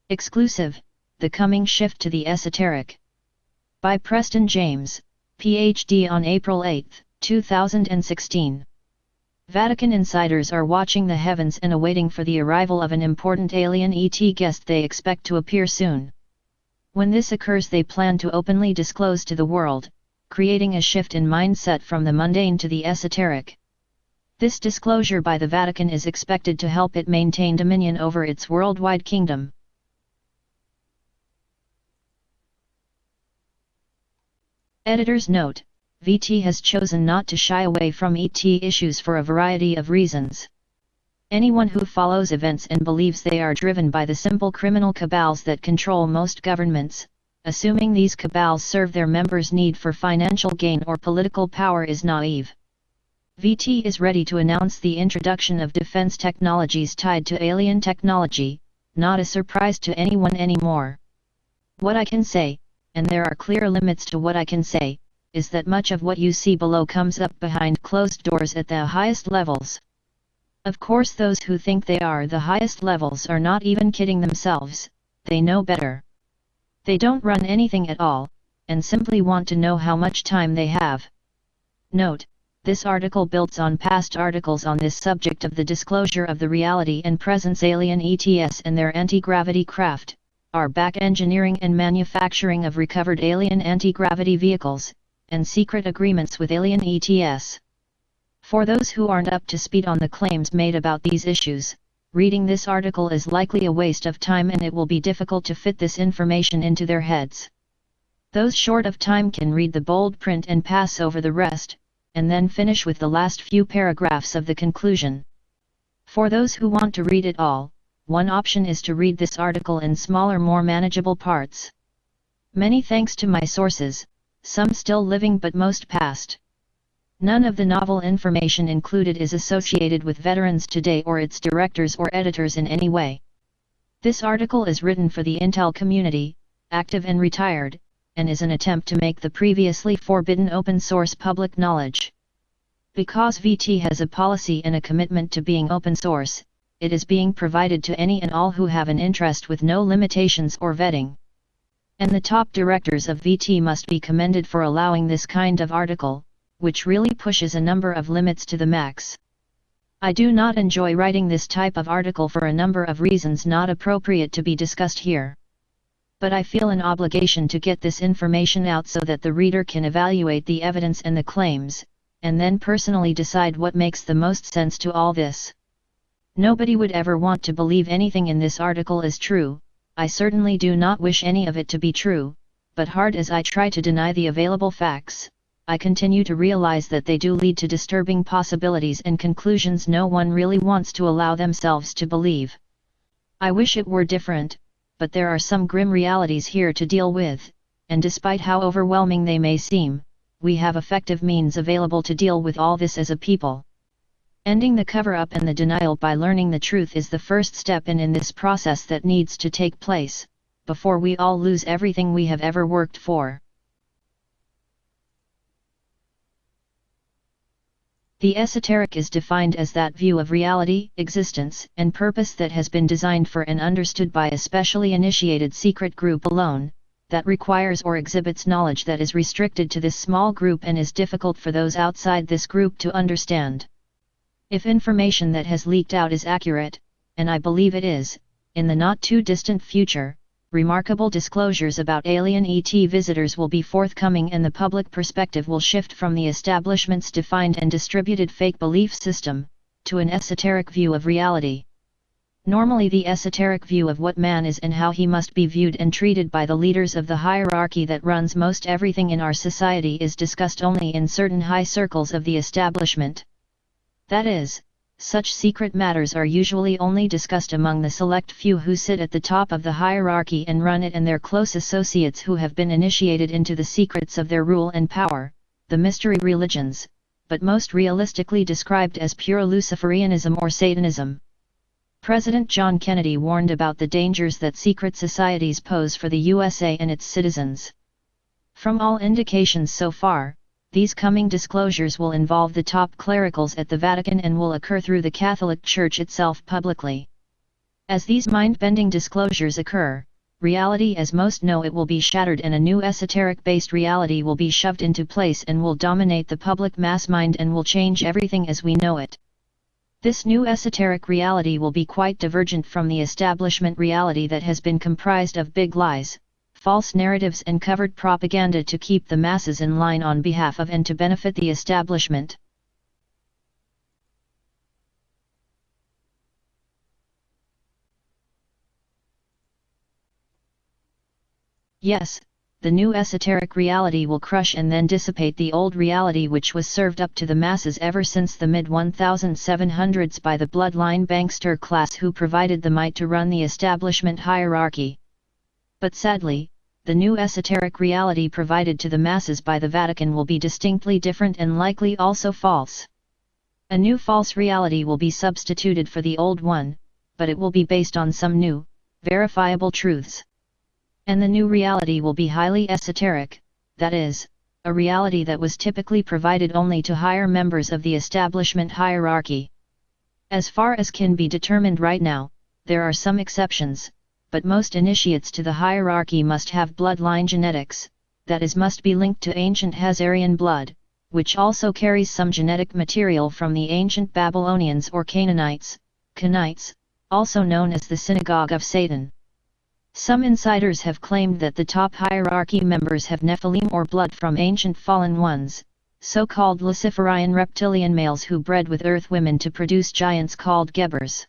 Exclusive, The Coming Shift to the Esoteric. By Preston James, Ph.D. on April 8, 2016. Vatican insiders are watching the heavens and awaiting for the arrival of an important alien ET guest they expect to appear soon. When this occurs, they plan to openly disclose to the world, creating a shift in mindset from the mundane to the esoteric. This disclosure by the Vatican is expected to help it maintain dominion over its worldwide kingdom. Editor's note: VT has chosen not to shy away from ET issues for a variety of reasons. Anyone who follows events and believes they are driven by the simple criminal cabals that control most governments, assuming these cabals serve their members' need for financial gain or political power, is naive. VT is ready to announce the introduction of defense technologies tied to alien technology, not a surprise to anyone anymore. What I can say, and there are clear limits to what I can say, is that much of what you see below comes up behind closed doors at the highest levels. Of course, those who think they are the highest levels are not even kidding themselves, they know better. They don't run anything at all, and simply want to know how much time they have. Note: this article builds on past articles on this subject of the disclosure of the reality and presence alien ETS and their anti-gravity craft, our back engineering and manufacturing of recovered alien anti-gravity vehicles, and secret agreements with alien ETS. For those who aren't up to speed on the claims made about these issues, reading this article is likely a waste of time, and it will be difficult to fit this information into their heads. Those short of time can read the bold print and pass over the rest, and then finish with the last few paragraphs of the conclusion. For those who want to read it all, one option is to read this article in smaller, more manageable parts. Many thanks to my sources, some still living but most past. None of the novel information included is associated with Veterans Today or its directors or editors in any way. This article is written for the Intel community, active and retired, and is an attempt to make the previously forbidden open source public knowledge. Because VT has a policy and a commitment to being open source, it is being provided to any and all who have an interest with no limitations or vetting. And the top directors of VT must be commended for allowing this kind of article, which really pushes a number of limits to the max. I do not enjoy writing this type of article for a number of reasons not appropriate to be discussed here. But I feel an obligation to get this information out so that the reader can evaluate the evidence and the claims, and then personally decide what makes the most sense to all this. Nobody would ever want to believe anything in this article is true. I certainly do not wish any of it to be true, but hard as I try to deny the available facts, I continue to realize that they do lead to disturbing possibilities and conclusions no one really wants to allow themselves to believe. I wish it were different, but there are some grim realities here to deal with, and despite how overwhelming they may seem, we have effective means available to deal with all this as a people. Ending the cover-up and the denial by learning the truth is the first step in this process that needs to take place, before we all lose everything we have ever worked for. The esoteric is defined as that view of reality, existence, and purpose that has been designed for and understood by a specially initiated secret group alone, that requires or exhibits knowledge that is restricted to this small group and is difficult for those outside this group to understand. If information that has leaked out is accurate, and I believe it is, in the not-too-distant future, remarkable disclosures about alien ET visitors will be forthcoming, and the public perspective will shift from the establishment's defined and distributed fake belief system, to an esoteric view of reality. Normally, the esoteric view of what man is and how he must be viewed and treated by the leaders of the hierarchy that runs most everything in our society is discussed only in certain high circles of the establishment. That is, such secret matters are usually only discussed among the select few who sit at the top of the hierarchy and run it, and their close associates who have been initiated into the secrets of their rule and power, the mystery religions, but most realistically described as pure Luciferianism or Satanism. President John Kennedy warned about the dangers that secret societies pose for the USA and its citizens. From all indications so far, these coming disclosures will involve the top clericals at the Vatican and will occur through the Catholic Church itself publicly. As these mind-bending disclosures occur, reality as most know it will be shattered and a new esoteric-based reality will be shoved into place and will dominate the public mass mind and will change everything as we know it. This new esoteric reality will be quite divergent from the establishment reality that has been comprised of big lies, false narratives and covert propaganda to keep the masses in line on behalf of and to benefit the establishment. Yes, the new esoteric reality will crush and then dissipate the old reality which was served up to the masses ever since the mid-1700s by the bloodline bankster class who provided the might to run the establishment hierarchy. But sadly, the new esoteric reality provided to the masses by the Vatican will be distinctly different and likely also false. A new false reality will be substituted for the old one, but it will be based on some new, verifiable truths. And the new reality will be highly esoteric, that is, a reality that was typically provided only to higher members of the establishment hierarchy. As far as can be determined right now, there are some exceptions, but most initiates to the hierarchy must have bloodline genetics, that is must be linked to ancient Hazarian blood, which also carries some genetic material from the ancient Babylonians or Canaanites, Kenites, also known as the Synagogue of Satan. Some insiders have claimed that the top hierarchy members have Nephilim or blood from ancient fallen ones, so-called Luciferian reptilian males who bred with earth women to produce giants called Gebers.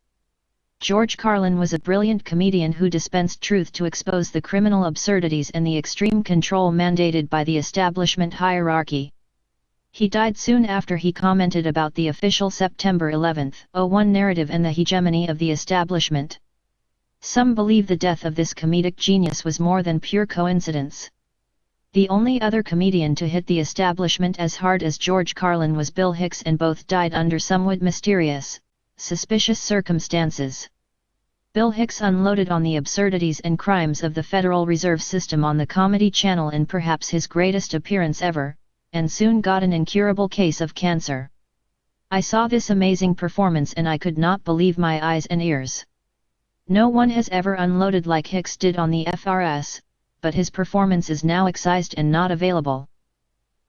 George Carlin was a brilliant comedian who dispensed truth to expose the criminal absurdities and the extreme control mandated by the establishment hierarchy. He died soon after he commented about the official September 11, 01 narrative and the hegemony of the establishment. Some believe the death of this comedic genius was more than pure coincidence. The only other comedian to hit the establishment as hard as George Carlin was Bill Hicks, and both died under somewhat mysterious, suspicious circumstances. Bill Hicks unloaded on the absurdities and crimes of the Federal Reserve System on the Comedy Channel in perhaps his greatest appearance ever, and soon got an incurable case of cancer. I saw this amazing performance and I could not believe my eyes and ears. No one has ever unloaded like Hicks did on the FRS, but his performance is now excised and not available.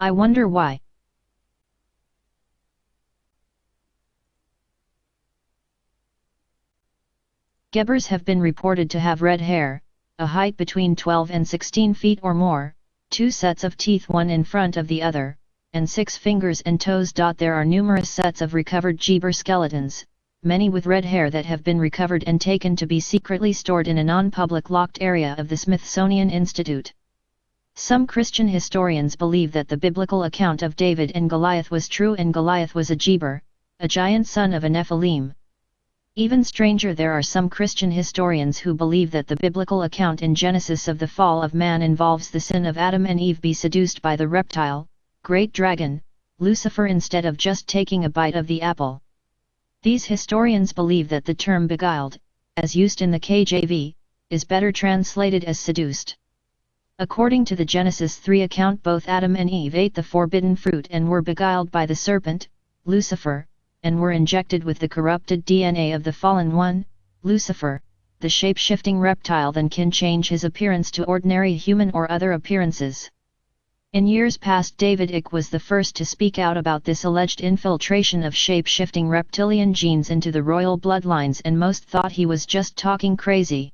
I wonder why. Gebers have been reported to have red hair, a height between 12 and 16 feet or more, 2 sets of teeth one in front of the other, and 6 fingers and toes. There are numerous sets of recovered Geber skeletons, many with red hair that have been recovered and taken to be secretly stored in a non-public locked area of the Smithsonian Institute. Some Christian historians believe that the biblical account of David and Goliath was true and Goliath was a Geber, a giant son of a Nephilim. Even stranger, there are some Christian historians who believe that the biblical account in Genesis of the fall of man involves the sin of Adam and Eve be seduced by the reptile, great dragon, Lucifer, instead of just taking a bite of the apple. These historians believe that the term beguiled, as used in the KJV, is better translated as seduced. According to the Genesis 3 account, both Adam and Eve ate the forbidden fruit and were beguiled by the serpent, Lucifer, and were injected with the corrupted DNA of the fallen one, Lucifer. The shape-shifting reptile then can change his appearance to ordinary human or other appearances. In years past, David Icke was the first to speak out about this alleged infiltration of shape-shifting reptilian genes into the royal bloodlines, and most thought he was just talking crazy.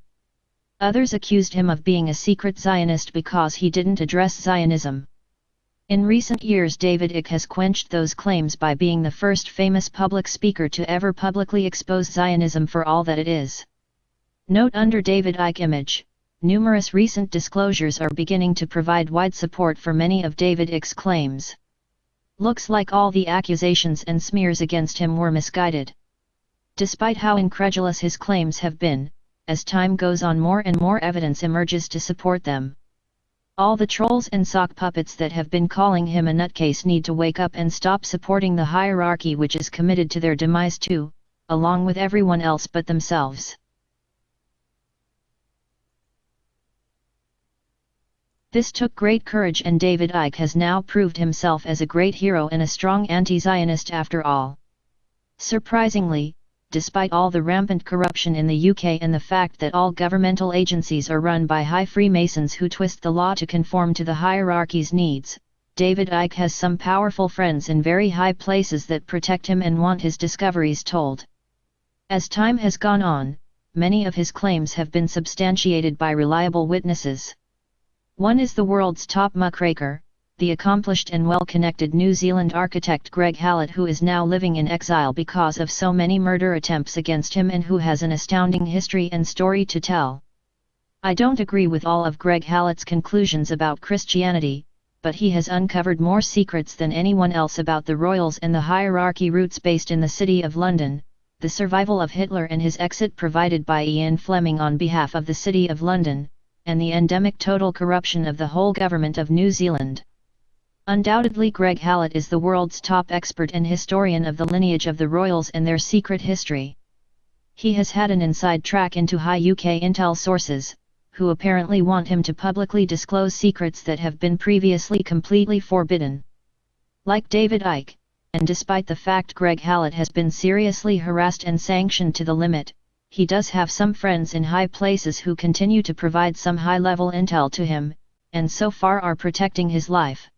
Others accused him of being a secret Zionist because he didn't address Zionism. In recent years, David Icke has quenched those claims by being the first famous public speaker to ever publicly expose Zionism for all that it is. Note under David Icke image. Numerous recent disclosures are beginning to provide wide support for many of David Icke's claims. Looks like all the accusations and smears against him were misguided. Despite how incredulous his claims have been, as time goes on, more and more evidence emerges to support them. All the trolls and sock puppets that have been calling him a nutcase need to wake up and stop supporting the hierarchy, which is committed to their demise too, along with everyone else but themselves. This took great courage, and David Icke has now proved himself as a great hero and a strong anti-Zionist after all. Surprisingly, despite all the rampant corruption in the UK and the fact that all governmental agencies are run by high Freemasons who twist the law to conform to the hierarchy's needs, David Icke has some powerful friends in very high places that protect him and want his discoveries told. As time has gone on, many of his claims have been substantiated by reliable witnesses. One is the world's top muckraker, the accomplished and well-connected New Zealand architect Greg Hallett, who is now living in exile because of so many murder attempts against him and who has an astounding history and story to tell. I don't agree with all of Greg Hallett's conclusions about Christianity, but he has uncovered more secrets than anyone else about the royals and the hierarchy roots based in the City of London, the survival of Hitler and his exit provided by Ian Fleming on behalf of the City of London, and the endemic total corruption of the whole government of New Zealand. Undoubtedly Greg Hallett is the world's top expert and historian of the lineage of the royals and their secret history. He has had an inside track into high UK intel sources, who apparently want him to publicly disclose secrets that have been previously completely forbidden. Like David Icke, and despite the fact Greg Hallett has been seriously harassed and sanctioned to the limit, he does have some friends in high places who continue to provide some high-level intel to him, and so far are protecting his life.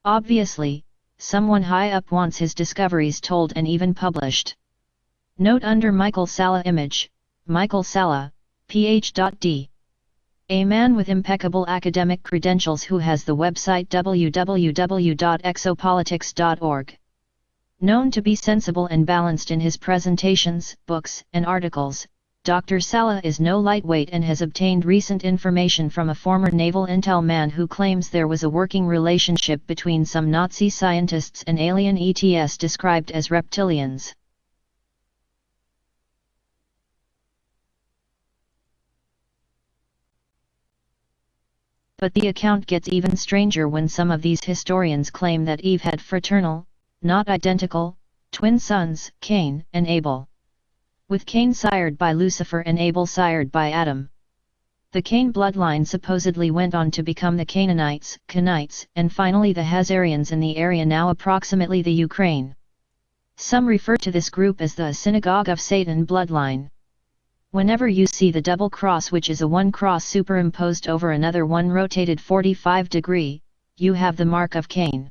Obviously, someone high up wants his discoveries told and even published. Note under Michael Salla image, Michael Salla, Ph.D. A man with impeccable academic credentials who has the website www.exopolitics.org. Known to be sensible and balanced in his presentations, books, and articles, Dr. Salla is no lightweight and has obtained recent information from a former naval intel man who claims there was a working relationship between some Nazi scientists and alien ETs described as reptilians. But the account gets even stranger when some of these historians claim that Eve had fraternal, not identical, twin sons, Cain and Abel. With Cain sired by Lucifer and Abel sired by Adam. The Cain bloodline supposedly went on to become the Canaanites, Kenites, and finally the Hazarians in the area now approximately the Ukraine. Some refer to this group as the Synagogue of Satan bloodline. Whenever you see the double cross, which is a one cross superimposed over another one rotated 45 degree, you have the mark of Cain.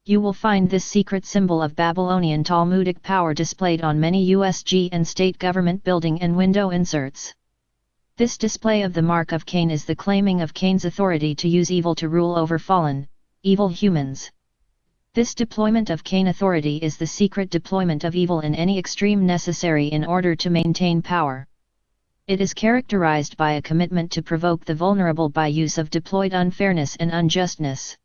You will find this secret symbol of Babylonian Talmudic power displayed on many USG and state government building and window inserts. This display of the mark of Cain is the claiming of Cain's authority to use evil to rule over fallen, evil humans. This deployment of Cain authority is the secret deployment of evil in any extreme necessary in order to maintain power. It is characterized by a commitment to provoke the vulnerable by use of deployed unfairness and unjustness.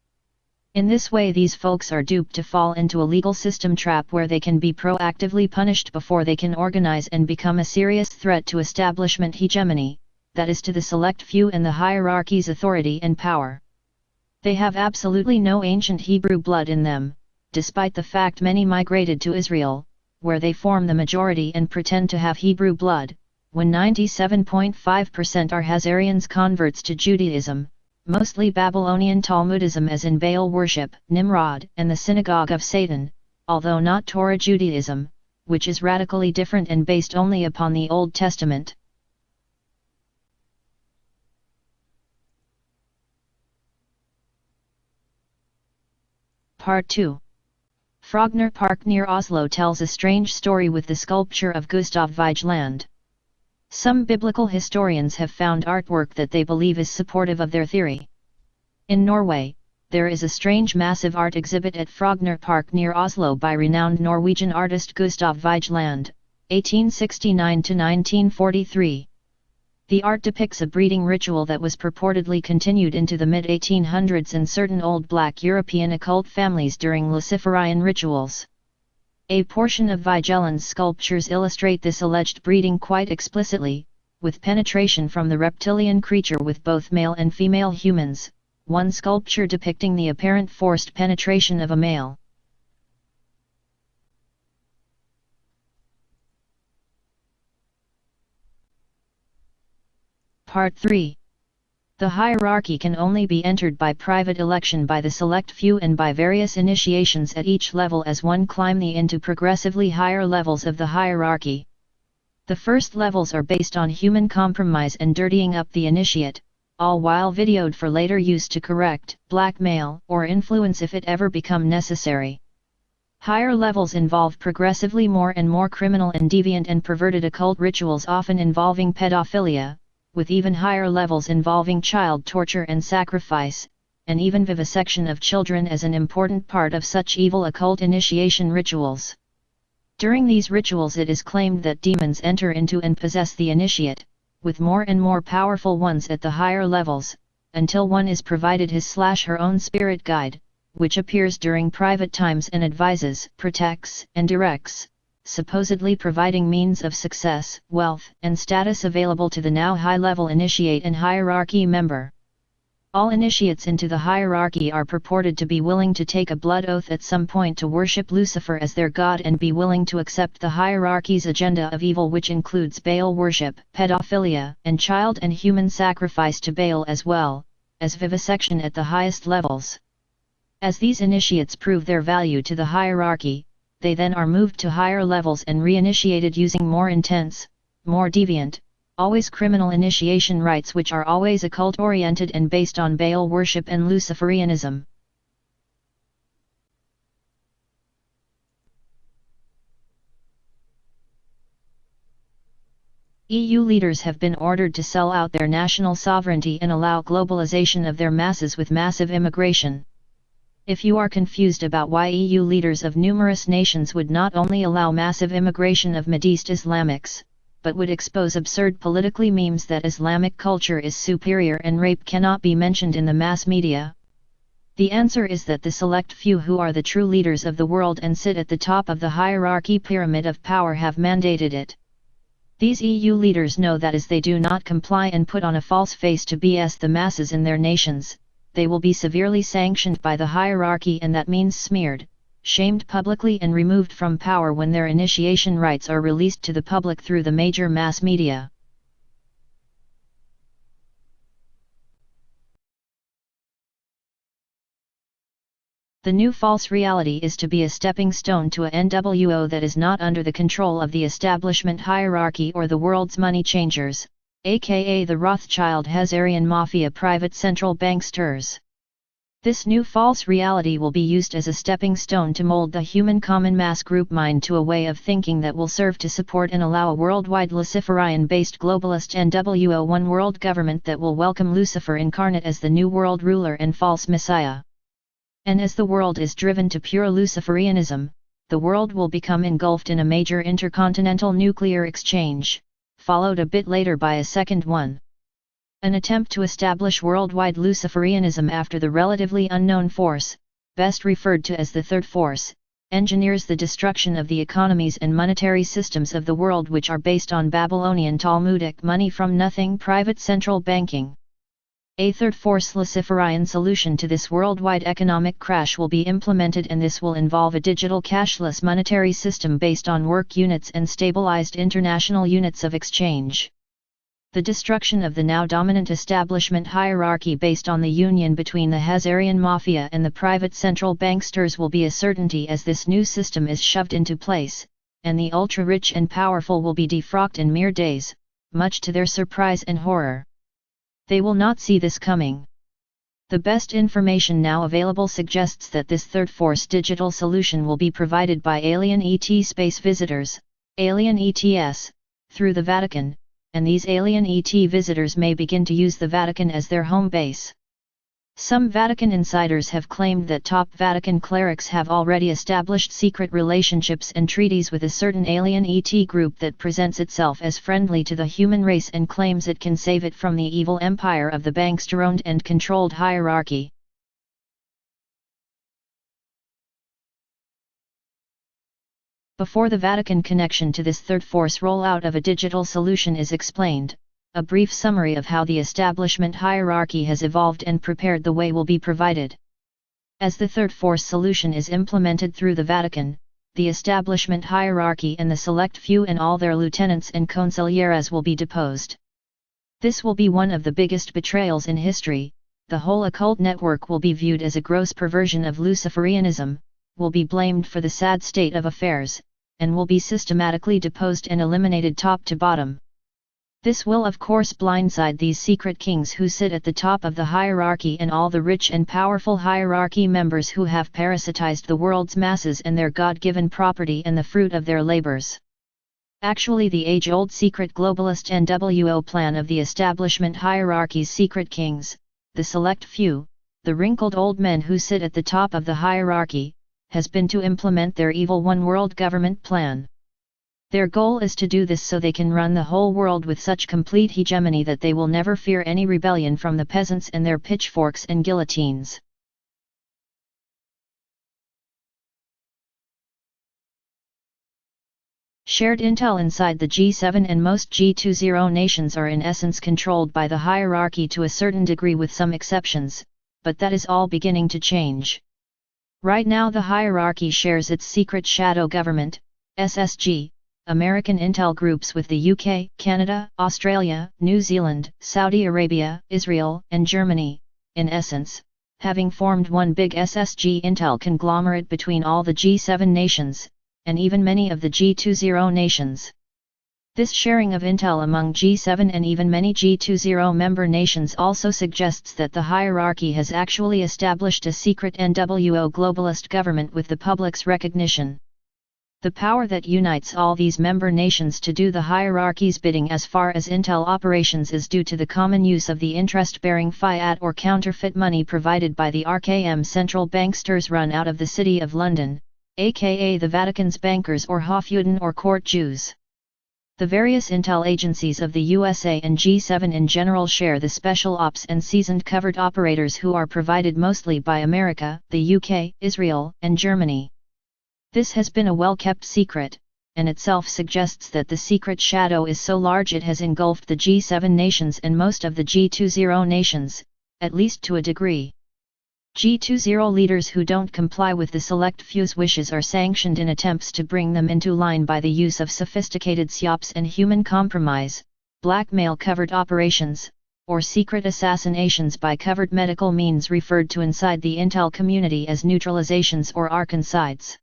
In this way these folks are duped to fall into a legal system trap where they can be proactively punished before they can organize and become a serious threat to establishment hegemony, that is to the select few and the hierarchy's authority and power. They have absolutely no ancient Hebrew blood in them, despite the fact many migrated to Israel, where they form the majority and pretend to have Hebrew blood, when 97.5% are Hazarians converts to Judaism, mostly Babylonian Talmudism as in Baal worship, Nimrod, and the Synagogue of Satan, although not Torah Judaism, which is radically different and based only upon the Old Testament. Part 2. Frogner Park near Oslo tells a strange story with the sculpture of Gustav Vigeland. Some biblical historians have found artwork that they believe is supportive of their theory. In Norway, there is a strange massive art exhibit at Frogner Park near Oslo by renowned Norwegian artist Gustav Vigeland, 1869–1943. The art depicts a breeding ritual that was purportedly continued into the mid-1800s in certain old black European occult families during Luciferian rituals. A portion of Vigeland's sculptures illustrate this alleged breeding quite explicitly, with penetration from the reptilian creature with both male and female humans, one sculpture depicting the apparent forced penetration of a male. Part 3. The hierarchy can only be entered by private election by the select few and by various initiations at each level as one climb into progressively higher levels of the hierarchy. The first levels are based on human compromise and dirtying up the initiate, all while videoed for later use to correct, blackmail, or influence if it ever become necessary. Higher levels involve progressively more and more criminal and deviant and perverted occult rituals often involving pedophilia, with even higher levels involving child torture and sacrifice, and even vivisection of children as an important part of such evil occult initiation rituals. During these rituals it is claimed that demons enter into and possess the initiate, with more and more powerful ones at the higher levels, until one is provided his/her own spirit guide, which appears during private times and advises, protects, and directs, supposedly providing means of success, wealth, and status available to the now high-level initiate and hierarchy member. All initiates into the hierarchy are purported to be willing to take a blood oath at some point to worship Lucifer as their god and be willing to accept the hierarchy's agenda of evil, which includes Baal worship, pedophilia, and child and human sacrifice to Baal, as well as vivisection at the highest levels. As these initiates prove their value to the hierarchy, they then are moved to higher levels and reinitiated using more intense, more deviant, always criminal initiation rites, which are always occult-oriented and based on Baal worship and Luciferianism. EU leaders have been ordered to sell out their national sovereignty and allow globalization of their masses with massive immigration. If you are confused about why EU leaders of numerous nations would not only allow massive immigration of Mideast Islamics, but would expose absurd politically memes that Islamic culture is superior and rape cannot be mentioned in the mass media, the answer is that the select few who are the true leaders of the world and sit at the top of the hierarchy pyramid of power have mandated it. These EU leaders know that as they do not comply and put on a false face to BS the masses in their nations, they will be severely sanctioned by the hierarchy, and that means smeared, shamed publicly and removed from power when their initiation rites are released to the public through the major mass media. The new false reality is to be a stepping stone to a NWO that is not under the control of the establishment hierarchy or the world's money changers, aka the Rothschild Hazarian Mafia private central banksters. This new false reality will be used as a stepping stone to mold the human common mass group mind to a way of thinking that will serve to support and allow a worldwide Luciferian-based globalist NWO one world government that will welcome Lucifer incarnate as the new world ruler and false messiah. And as the world is driven to pure Luciferianism, the world will become engulfed in a major intercontinental nuclear exchange, followed a bit later by a second one. An attempt to establish worldwide Luciferianism after the relatively unknown force, best referred to as the Third Force, engineers the destruction of the economies and monetary systems of the world, which are based on Babylonian Talmudic money from nothing private central banking. A third force Luciferian solution to this worldwide economic crash will be implemented, and this will involve a digital cashless monetary system based on work units and stabilized international units of exchange. The destruction of the now dominant establishment hierarchy based on the union between the Hazarian Mafia and the private central banksters will be a certainty as this new system is shoved into place, and the ultra-rich and powerful will be defrocked in mere days, much to their surprise and horror. They will not see this coming. The best information now available suggests that this third force digital solution will be provided by alien ET space visitors, alien ETS, through the Vatican, and these alien ET visitors may begin to use the Vatican as their home base. Some Vatican insiders have claimed that top Vatican clerics have already established secret relationships and treaties with a certain alien ET group that presents itself as friendly to the human race and claims it can save it from the evil empire of the bankster-owned and controlled hierarchy. Before the Vatican connection to this third force rollout of a digital solution is explained, a brief summary of how the establishment hierarchy has evolved and prepared the way will be provided. As the third force solution is implemented through the Vatican, the establishment hierarchy and the select few and all their lieutenants and consiglieres will be deposed. This will be one of the biggest betrayals in history. The whole occult network will be viewed as a gross perversion of Luciferianism, will be blamed for the sad state of affairs, and will be systematically deposed and eliminated top to bottom. This will of course blindside these secret kings who sit at the top of the hierarchy and all the rich and powerful hierarchy members who have parasitized the world's masses and their God-given property and the fruit of their labors. Actually, the age-old secret globalist NWO plan of the establishment hierarchy's secret kings, the select few, the wrinkled old men who sit at the top of the hierarchy, has been to implement their evil one-world government plan. Their goal is to do this so they can run the whole world with such complete hegemony that they will never fear any rebellion from the peasants and their pitchforks and guillotines. Shared intel inside the G7 and most G20 nations are in essence controlled by the hierarchy to a certain degree with some exceptions, but that is all beginning to change. Right now the hierarchy shares its secret shadow government, SSG, American intel groups with the UK, Canada, Australia, New Zealand, Saudi Arabia, Israel, and Germany, in essence, having formed one big SSG intel conglomerate between all the G7 nations, and even many of the G20 nations. This sharing of intel among G7 and even many G20 member nations also suggests that the hierarchy has actually established a secret NWO globalist government with the public's recognition. The power that unites all these member nations to do the hierarchy's bidding as far as intel operations is due to the common use of the interest-bearing fiat or counterfeit money provided by the RKM central banksters run out of the City of London, aka the Vatican's bankers or Hofjuden or court Jews. The various intel agencies of the USA and G7 in general share the special ops and seasoned covert operators who are provided mostly by America, the UK, Israel, and Germany. This has been a well-kept secret, and itself suggests that the secret shadow is so large it has engulfed the G7 nations and most of the G20 nations, at least to a degree. G20 leaders who don't comply with the select few's wishes are sanctioned in attempts to bring them into line by the use of sophisticated psyops and human compromise, blackmail covert operations, or secret assassinations by covert medical means referred to inside the intel community as neutralizations or arconcides.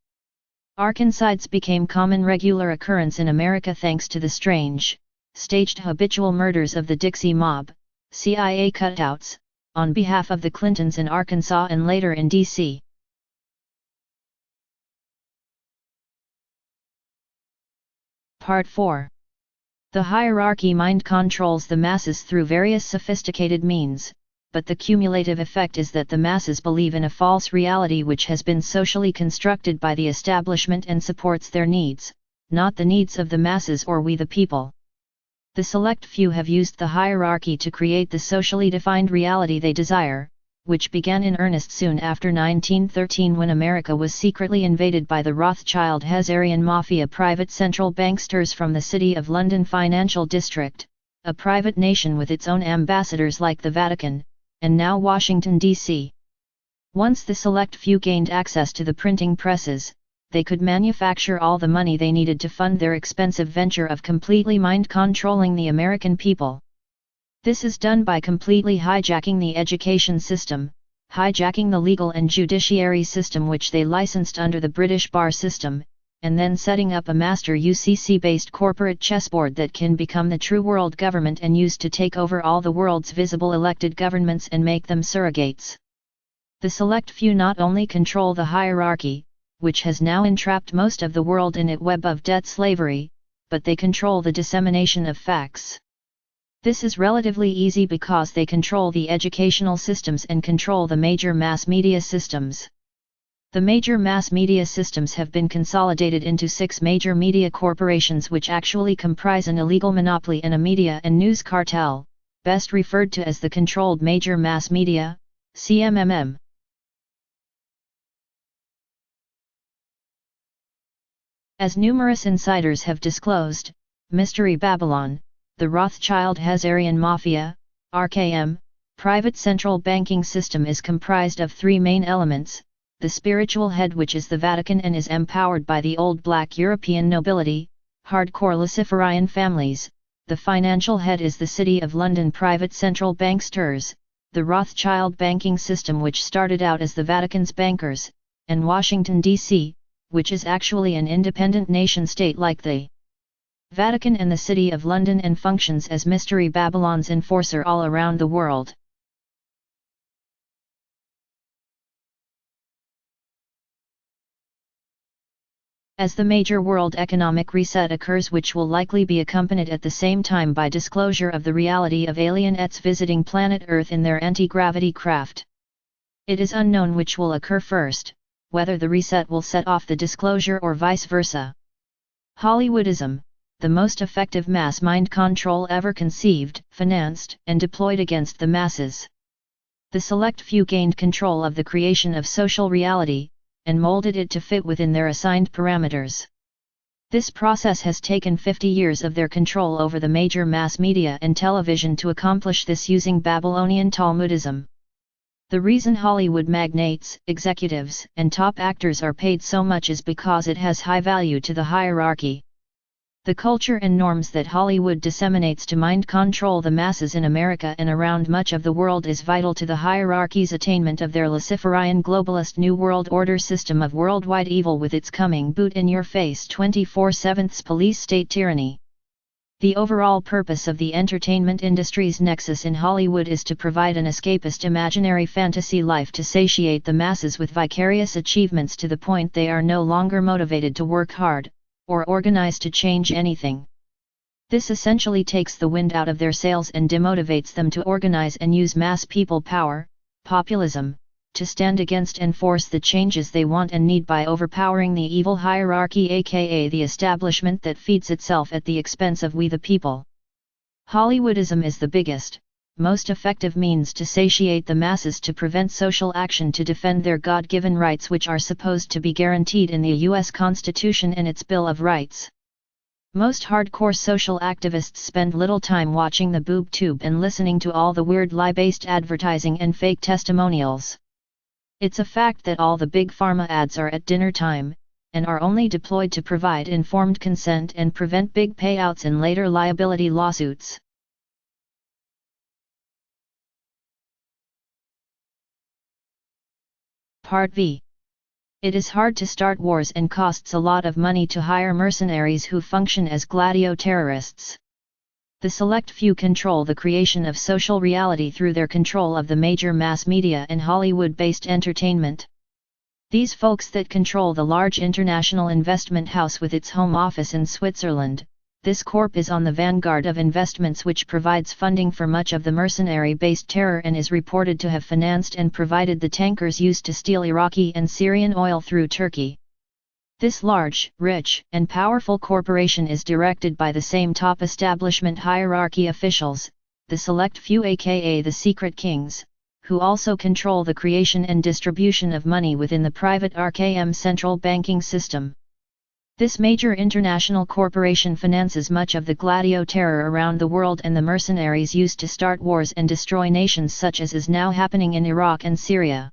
Arconcides became common regular occurrence in America thanks to the strange, staged habitual murders of the Dixie Mob, CIA cutouts, on behalf of the Clintons in Arkansas and later in D.C. Part 4. The hierarchy mind controls the masses through various sophisticated means, but the cumulative effect is that the masses believe in a false reality which has been socially constructed by the establishment and supports their needs, not the needs of the masses or we the people. The select few have used the hierarchy to create the socially defined reality they desire, which began in earnest soon after 1913 when America was secretly invaded by the Rothschild-Hazarian Mafia private central banksters from the City of London financial district, a private nation with its own ambassadors like the Vatican, and now Washington, D.C. Once the select few gained access to the printing presses, they could manufacture all the money they needed to fund their expensive venture of completely mind-controlling the American people. This is done by completely hijacking the education system, hijacking the legal and judiciary system which they licensed under the British bar system, and then setting up a master UCC-based corporate chessboard that can become the true world government and used to take over all the world's visible elected governments and make them surrogates. The select few not only control the hierarchy, which has now entrapped most of the world in a web of debt slavery, but they control the dissemination of facts. This is relatively easy because they control the educational systems and control the major mass media systems. The major mass media systems have been consolidated into 6 major media corporations which actually comprise an illegal monopoly and a media and news cartel, best referred to as the Controlled Major Mass Media, CMMM. As numerous insiders have disclosed, Mystery Babylon, the Rothschild-Hazarian Mafia, RKM, private central banking system is comprised of 3 main elements: the spiritual head which is the Vatican and is empowered by the old black European nobility, hardcore Luciferian families, the financial head is the City of London private central banksters, the Rothschild banking system which started out as the Vatican's bankers, and Washington, D.C., which is actually an independent nation-state like the Vatican and the City of London and functions as Mystery Babylon's enforcer all around the world. As the major world economic reset occurs, which will likely be accompanied at the same time by disclosure of the reality of alienettes visiting planet Earth in their anti-gravity craft. It is unknown which will occur first, whether the reset will set off the disclosure or vice versa. Hollywoodism, the most effective mass mind control ever conceived, financed, and deployed against the masses. The select few gained control of the creation of social reality, and molded it to fit within their assigned parameters. This process has taken 50 years of their control over the major mass media and television to accomplish this using Babylonian Talmudism. The reason Hollywood magnates, executives, and top actors are paid so much is because it has high value to the hierarchy. The culture and norms that Hollywood disseminates to mind control the masses in America and around much of the world is vital to the hierarchy's attainment of their Luciferian globalist New World Order system of worldwide evil with its coming boot-in-your-face 24/7 police state tyranny. The overall purpose of the entertainment industry's nexus in Hollywood is to provide an escapist imaginary fantasy life to satiate the masses with vicarious achievements to the point they are no longer motivated to work hard, or organize to change anything. This essentially takes the wind out of their sails and demotivates them to organize and use mass people power, populism, to stand against and force the changes they want and need by overpowering the evil hierarchy, aka the establishment that feeds itself at the expense of we the people. Hollywoodism is the biggest, most effective means to satiate the masses to prevent social action to defend their God-given rights which are supposed to be guaranteed in the U.S. Constitution and its Bill of Rights. Most hardcore social activists spend little time watching the boob tube and listening to all the weird lie-based advertising and fake testimonials. It's a fact that all the big pharma ads are at dinner time, and are only deployed to provide informed consent and prevent big payouts and later liability lawsuits. Part V. It is hard to start wars and costs a lot of money to hire mercenaries who function as gladio terrorists. The select few control the creation of social reality through their control of the major mass media and Hollywood-based entertainment. These folks that control the large international investment house with its home office in Switzerland, this corp is on the vanguard of investments which provides funding for much of the mercenary-based terror and is reported to have financed and provided the tankers used to steal Iraqi and Syrian oil through Turkey. This large, rich, and powerful corporation is directed by the same top establishment hierarchy officials, the select few aka the secret kings, who also control the creation and distribution of money within the private RKM central banking system. This major international corporation finances much of the gladio terror around the world and the mercenaries used to start wars and destroy nations such as is now happening in Iraq and Syria.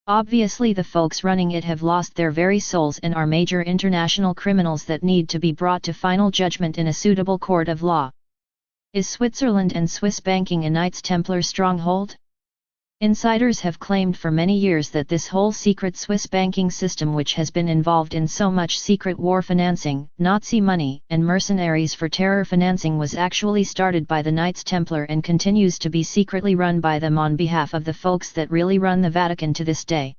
Obviously the folks running it have lost their very souls and are major international criminals that need to be brought to final judgment in a suitable court of law. Is Switzerland and Swiss banking a Knights Templar stronghold? Insiders have claimed for many years that this whole secret Swiss banking system, which has been involved in so much secret war financing, Nazi money, and mercenaries for terror financing, was actually started by the Knights Templar and continues to be secretly run by them on behalf of the folks that really run the Vatican to this day.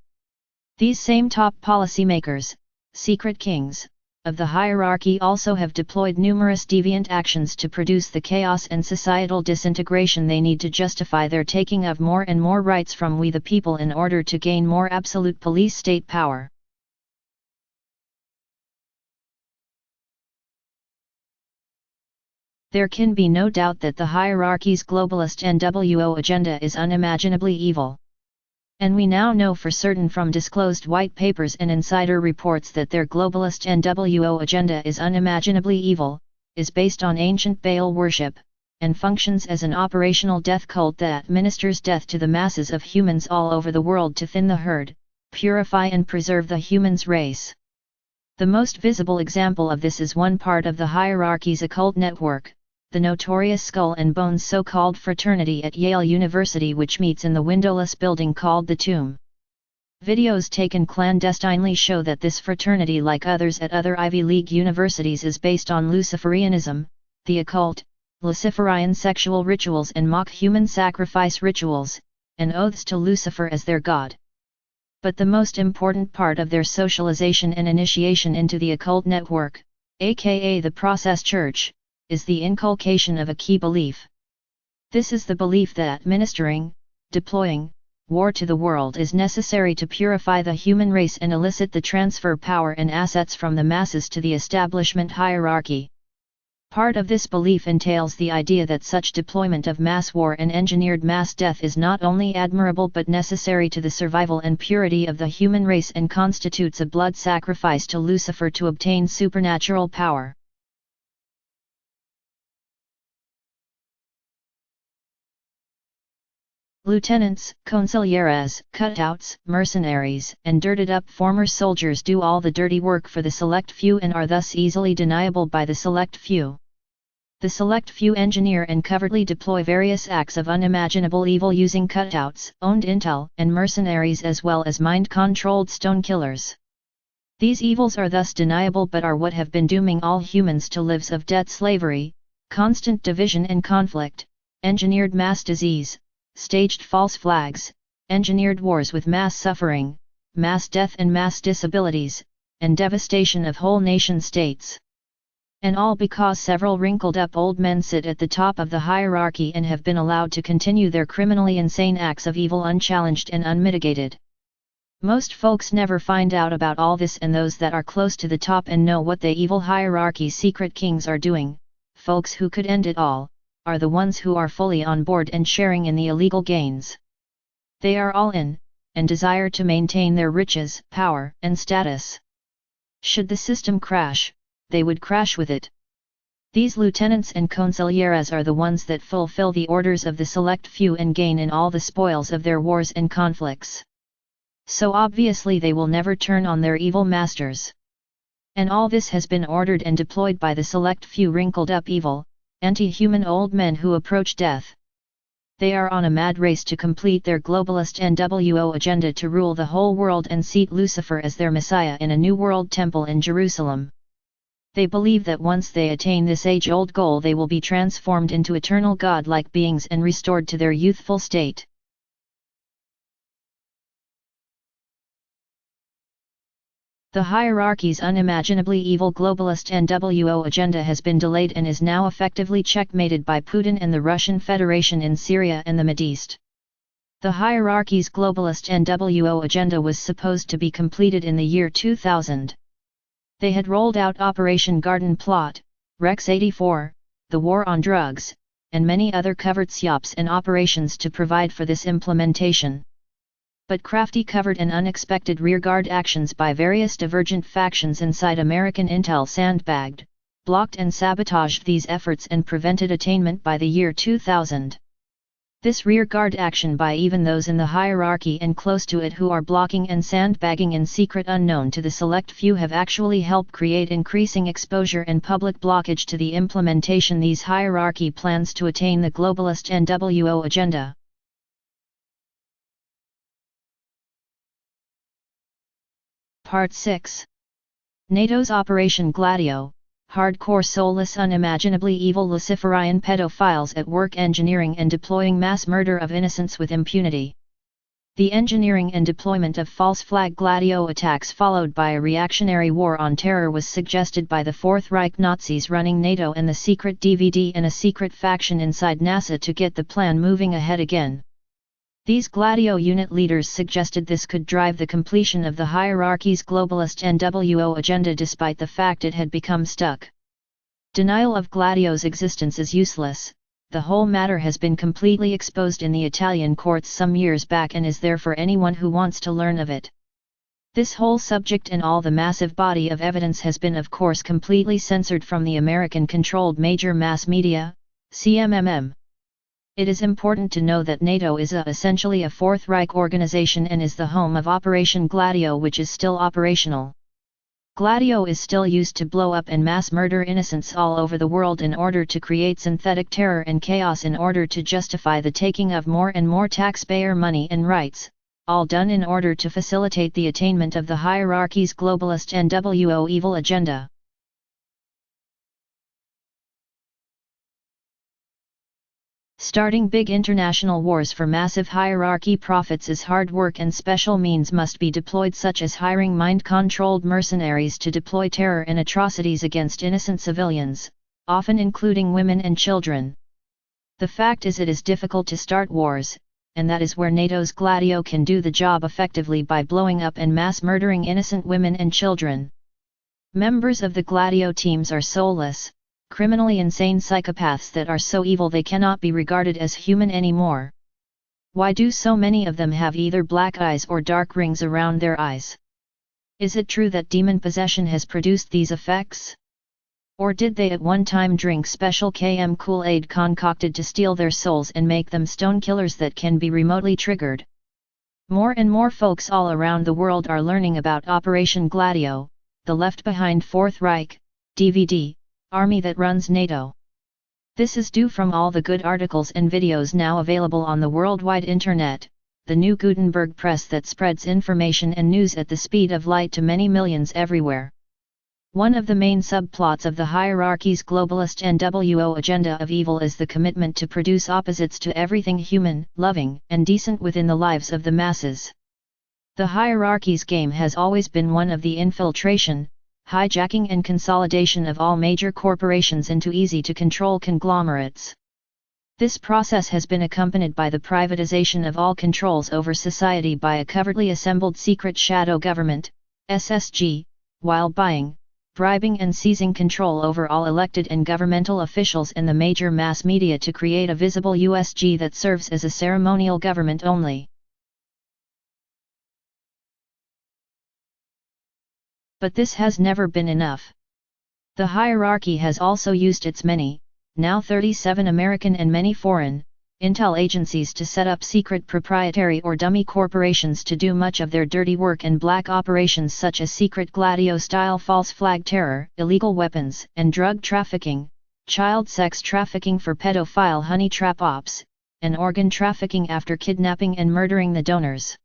These same top policymakers, secret kings, of the hierarchy also have deployed numerous deviant actions to produce the chaos and societal disintegration they need to justify their taking of more and more rights from we the people in order to gain more absolute police state power. There can be no doubt that the hierarchy's globalist NWO agenda is unimaginably evil. And we now know for certain from disclosed white papers and insider reports that their globalist NWO agenda is unimaginably evil, is based on ancient Baal worship, and functions as an operational death cult that administers death to the masses of humans all over the world to thin the herd, purify and preserve the human's race. The most visible example of this is one part of the hierarchy's occult network, the notorious Skull and Bones so-called fraternity at Yale University, which meets in the windowless building called the Tomb. Videos taken clandestinely show that this fraternity, like others at other Ivy League universities, is based on Luciferianism, the occult, Luciferian sexual rituals and mock human sacrifice rituals, and oaths to Lucifer as their god. But the most important part of their socialization and initiation into the occult network, aka the process church, is the inculcation of a key belief. This is the belief that deploying war to the world is necessary to purify the human race and elicit the transfer power and assets from the masses to the establishment hierarchy. Part of this belief entails the idea that such deployment of mass war and engineered mass death is not only admirable but necessary to the survival and purity of the human race, and constitutes a blood sacrifice to Lucifer to obtain supernatural power. Lieutenants, consiglieres, cutouts, mercenaries, and dirted-up former soldiers do all the dirty work for the select few and are thus easily deniable by the select few. The select few engineer and covertly deploy various acts of unimaginable evil using cutouts, owned intel, and mercenaries, as well as mind-controlled stone killers. These evils are thus deniable but are what have been dooming all humans to lives of debt, slavery, constant division and conflict, engineered mass disease, staged false flags, engineered wars with mass suffering, mass death and mass disabilities, and devastation of whole nation-states. And all because several wrinkled-up old men sit at the top of the hierarchy and have been allowed to continue their criminally insane acts of evil unchallenged and unmitigated. Most folks never find out about all this, and those that are close to the top and know what the evil hierarchy's secret kings are doing, folks who could end it all, are the ones who are fully on board and sharing in the illegal gains. They are all in, and desire to maintain their riches, power, and status. Should the system crash, they would crash with it. These lieutenants and consiglieres are the ones that fulfill the orders of the select few and gain in all the spoils of their wars and conflicts. So obviously they will never turn on their evil masters. And all this has been ordered and deployed by the select few wrinkled-up evil, anti-human old men who approach death. They are on a mad race to complete their globalist NWO agenda to rule the whole world and seat Lucifer as their Messiah in a new world temple in Jerusalem. They believe that once they attain this age-old goal, they will be transformed into eternal God-like beings and restored to their youthful state. The hierarchy's unimaginably evil globalist NWO agenda has been delayed and is now effectively checkmated by Putin and the Russian Federation in Syria and the Mideast. The hierarchy's globalist NWO agenda was supposed to be completed in the year 2000. They had rolled out Operation Garden Plot, Rex 84, the War on Drugs, and many other covert SYOPs and operations to provide for this implementation. But crafty covert and unexpected rearguard actions by various divergent factions inside American intel sandbagged, blocked and sabotaged these efforts and prevented attainment by the year 2000. This rearguard action by even those in the hierarchy and close to it who are blocking and sandbagging in secret unknown to the select few have actually helped create increasing exposure and public blockage to the implementation these hierarchy plans to attain the globalist NWO agenda. Part 6. NATO's Operation Gladio, hardcore soulless unimaginably evil Luciferian pedophiles at work engineering and deploying mass murder of innocents with impunity. The engineering and deployment of false flag Gladio attacks followed by a reactionary war on terror was suggested by the Fourth Reich Nazis running NATO and the secret DVD and a secret faction inside NASA to get the plan moving ahead again. These Gladio unit leaders suggested this could drive the completion of the hierarchy's globalist NWO agenda despite the fact it had become stuck. Denial of Gladio's existence is useless. The whole matter has been completely exposed in the Italian courts some years back and is there for anyone who wants to learn of it. This whole subject and all the massive body of evidence has been of course completely censored from the American-controlled major mass media, CMMM. It is important to know that NATO is essentially a Fourth Reich organization and is the home of Operation Gladio, which is still operational. Gladio is still used to blow up and mass murder innocents all over the world in order to create synthetic terror and chaos in order to justify the taking of more and more taxpayer money and rights, all done in order to facilitate the attainment of the hierarchy's globalist NWO evil agenda. Starting big international wars for massive hierarchy profits is hard work, and special means must be deployed, such as hiring mind-controlled mercenaries to deploy terror and atrocities against innocent civilians, often including women and children. The fact is, it is difficult to start wars, and that is where NATO's Gladio can do the job effectively by blowing up and mass murdering innocent women and children. Members of the Gladio teams are soulless, criminally insane psychopaths that are so evil they cannot be regarded as human anymore. Why do so many of them have either black eyes or dark rings around their eyes? Is it true that demon possession has produced these effects? Or did they at one time drink special KM Kool-Aid concocted to steal their souls and make them stone killers that can be remotely triggered? More and more folks all around the world are learning about Operation Gladio, the Left Behind Fourth Reich DVD army that runs NATO. This is due from all the good articles and videos now available on the worldwide internet, the new Gutenberg press that spreads information and news at the speed of light to many millions everywhere. One of the main subplots of the hierarchy's globalist NWO agenda of evil is the commitment to produce opposites to everything human, loving, and decent within the lives of the masses. The hierarchy's game has always been one of the infiltration, hijacking and consolidation of all major corporations into easy-to-control conglomerates. This process has been accompanied by the privatization of all controls over society by a covertly assembled secret shadow government, SSG, while buying, bribing and seizing control over all elected and governmental officials and the major mass media to create a visible USG that serves as a ceremonial government only. But this has never been enough. The hierarchy has also used its many, now 37 American and many foreign, intel agencies to set up secret proprietary or dummy corporations to do much of their dirty work and black operations, such as secret Gladio-style false flag terror, illegal weapons and drug trafficking, child sex trafficking for pedophile honey trap ops, and organ trafficking after kidnapping and murdering the donors.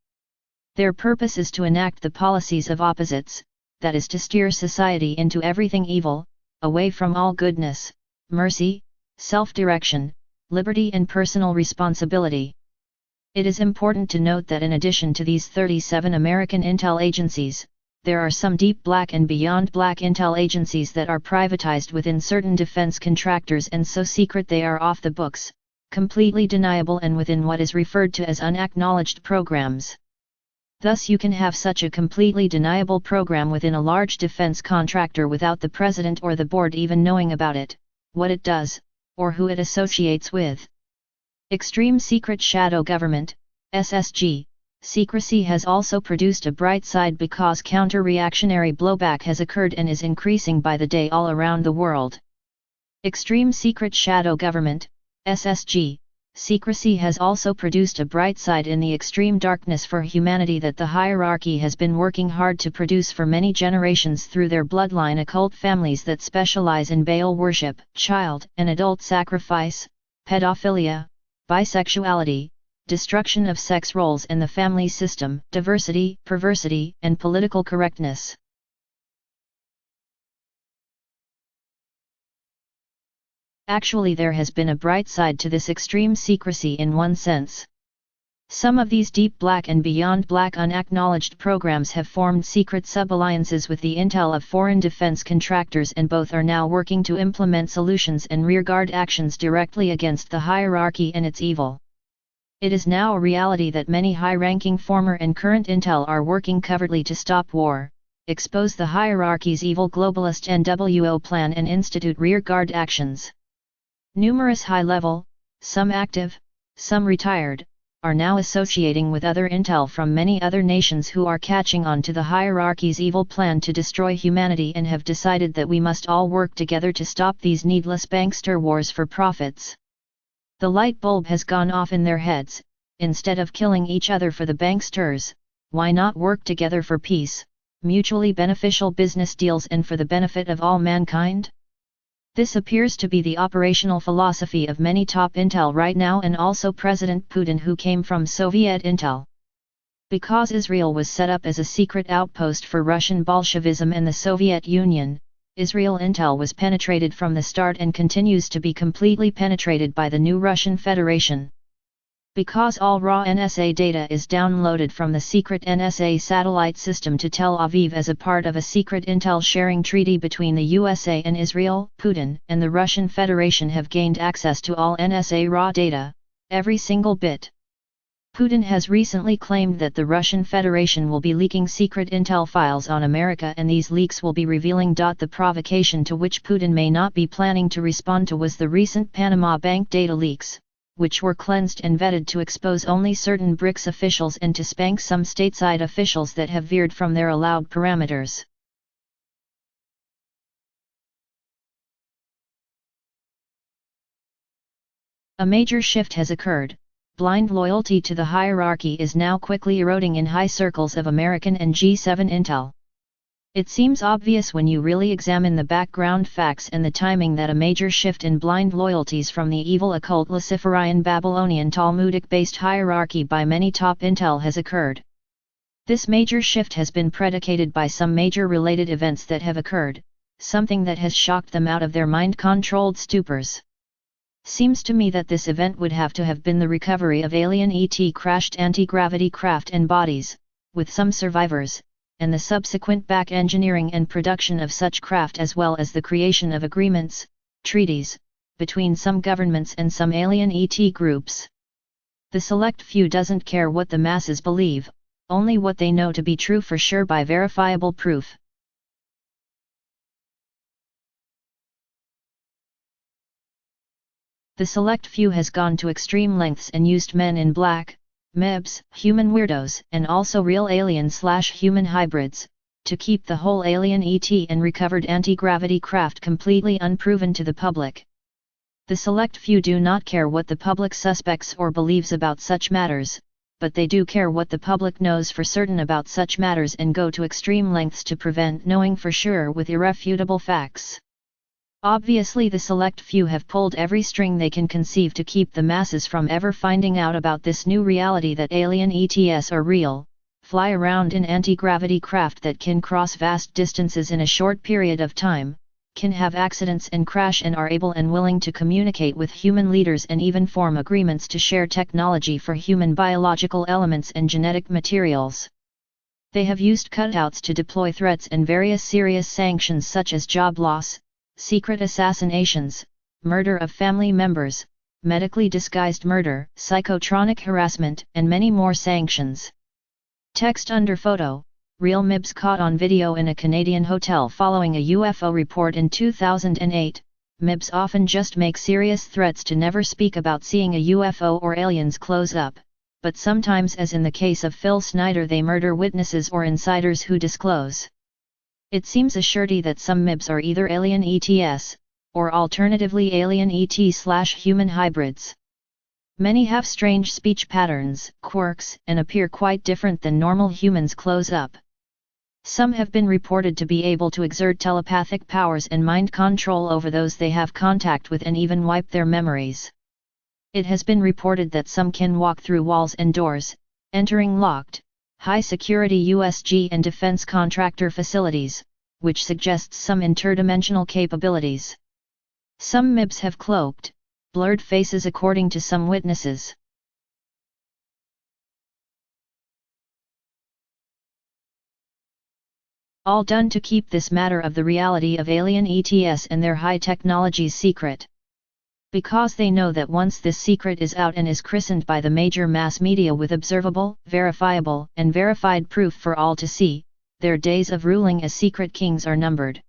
Their purpose is to enact the policies of opposites, that is to steer society into everything evil, away from all goodness, mercy, self-direction, liberty and personal responsibility. It is important to note that in addition to these 37 American intel agencies, there are some deep black and beyond black intel agencies that are privatized within certain defense contractors and so secret they are off the books, completely deniable and within what is referred to as unacknowledged programs. Thus you can have such a completely deniable program within a large defense contractor without the president or the board even knowing about it, what it does, or who it associates with. Extreme Secret Shadow Government, SSG, secrecy has also produced a bright side because counter-reactionary blowback has occurred and is increasing by the day all around the world. Extreme Secret Shadow Government, SSG, secrecy has also produced a bright side in the extreme darkness for humanity that the hierarchy has been working hard to produce for many generations through their bloodline occult families that specialize in Baal worship, child and adult sacrifice, pedophilia, bisexuality, destruction of sex roles and the family system, diversity, perversity, and political correctness. Actually, there has been a bright side to this extreme secrecy in one sense. Some of these deep black and beyond black unacknowledged programs have formed secret sub-alliances with the intel of foreign defense contractors, and both are now working to implement solutions and rearguard actions directly against the hierarchy and its evil. It is now a reality that many high-ranking former and current intel are working covertly to stop war, expose the hierarchy's evil globalist NWO plan and institute rearguard actions. Numerous high-level, some active, some retired, are now associating with other intel from many other nations who are catching on to the hierarchy's evil plan to destroy humanity and have decided that we must all work together to stop these needless bankster wars for profits. The light bulb has gone off in their heads. Instead of killing each other for the banksters, why not work together for peace, mutually beneficial business deals and for the benefit of all mankind? This appears to be the operational philosophy of many top intel right now, and also President Putin, who came from Soviet intel. Because Israel was set up as a secret outpost for Russian Bolshevism and the Soviet Union, Israel intel was penetrated from the start and continues to be completely penetrated by the new Russian Federation. Because all raw NSA data is downloaded from the secret NSA satellite system to Tel Aviv as a part of a secret intel sharing treaty between the USA and Israel, Putin and the Russian Federation have gained access to all NSA raw data, every single bit. Putin has recently claimed that the Russian Federation will be leaking secret intel files on America, and these leaks will be revealing. The provocation to which Putin may not be planning to respond to was the recent Panama Bank data leaks, which were cleansed and vetted to expose only certain BRICS officials and to spank some stateside officials that have veered from their allowed parameters. A major shift has occurred. Blind loyalty to the hierarchy is now quickly eroding in high circles of American and G7 intel. It seems obvious when you really examine the background facts and the timing that a major shift in blind loyalties from the evil occult Luciferian Babylonian Talmudic-based hierarchy by many top intel has occurred. This major shift has been predicated by some major related events that have occurred, something that has shocked them out of their mind-controlled stupors. Seems to me that this event would have to have been the recovery of alien ET crashed anti-gravity craft and bodies, with some survivors, and the subsequent back engineering and production of such craft, as well as the creation of agreements, treaties, between some governments and some alien ET groups. The select few doesn't care what the masses believe, only what they know to be true for sure by verifiable proof. The select few has gone to extreme lengths and used men in black, MEBs, human weirdos, and also real alien/human hybrids, to keep the whole alien ET and recovered anti-gravity craft completely unproven to the public. The select few do not care what the public suspects or believes about such matters, but they do care what the public knows for certain about such matters and go to extreme lengths to prevent knowing for sure with irrefutable facts. Obviously the select few have pulled every string they can conceive to keep the masses from ever finding out about this new reality that alien ETs are real, fly around in anti-gravity craft that can cross vast distances in a short period of time, can have accidents and crash, and are able and willing to communicate with human leaders and even form agreements to share technology for human biological elements and genetic materials. They have used cutouts to deploy threats and various serious sanctions such as job loss, secret assassinations, murder of family members, medically disguised murder, psychotronic harassment, and many more sanctions. Text under photo: real MIBs caught on video in a Canadian hotel following a UFO report in 2008. MIBs often just make serious threats to never speak about seeing a UFO or aliens close up, but sometimes, as in the case of Phil Snyder, they murder witnesses or insiders who disclose. It seems a surety that some MIBs are either alien ETs, or alternatively alien ET/human hybrids. Many have strange speech patterns, quirks, and appear quite different than normal humans close up. Some have been reported to be able to exert telepathic powers and mind control over those they have contact with and even wipe their memories. It has been reported that some can walk through walls and doors, entering locked, high-security USG and defense contractor facilities, which suggests some interdimensional capabilities. Some MIBs have cloaked, blurred faces according to some witnesses. All done to keep this matter of the reality of alien ETs and their high technologies secret. Because they know that once this secret is out and is christened by the major mass media with observable, verifiable, and verified proof for all to see, their days of ruling as secret kings are numbered.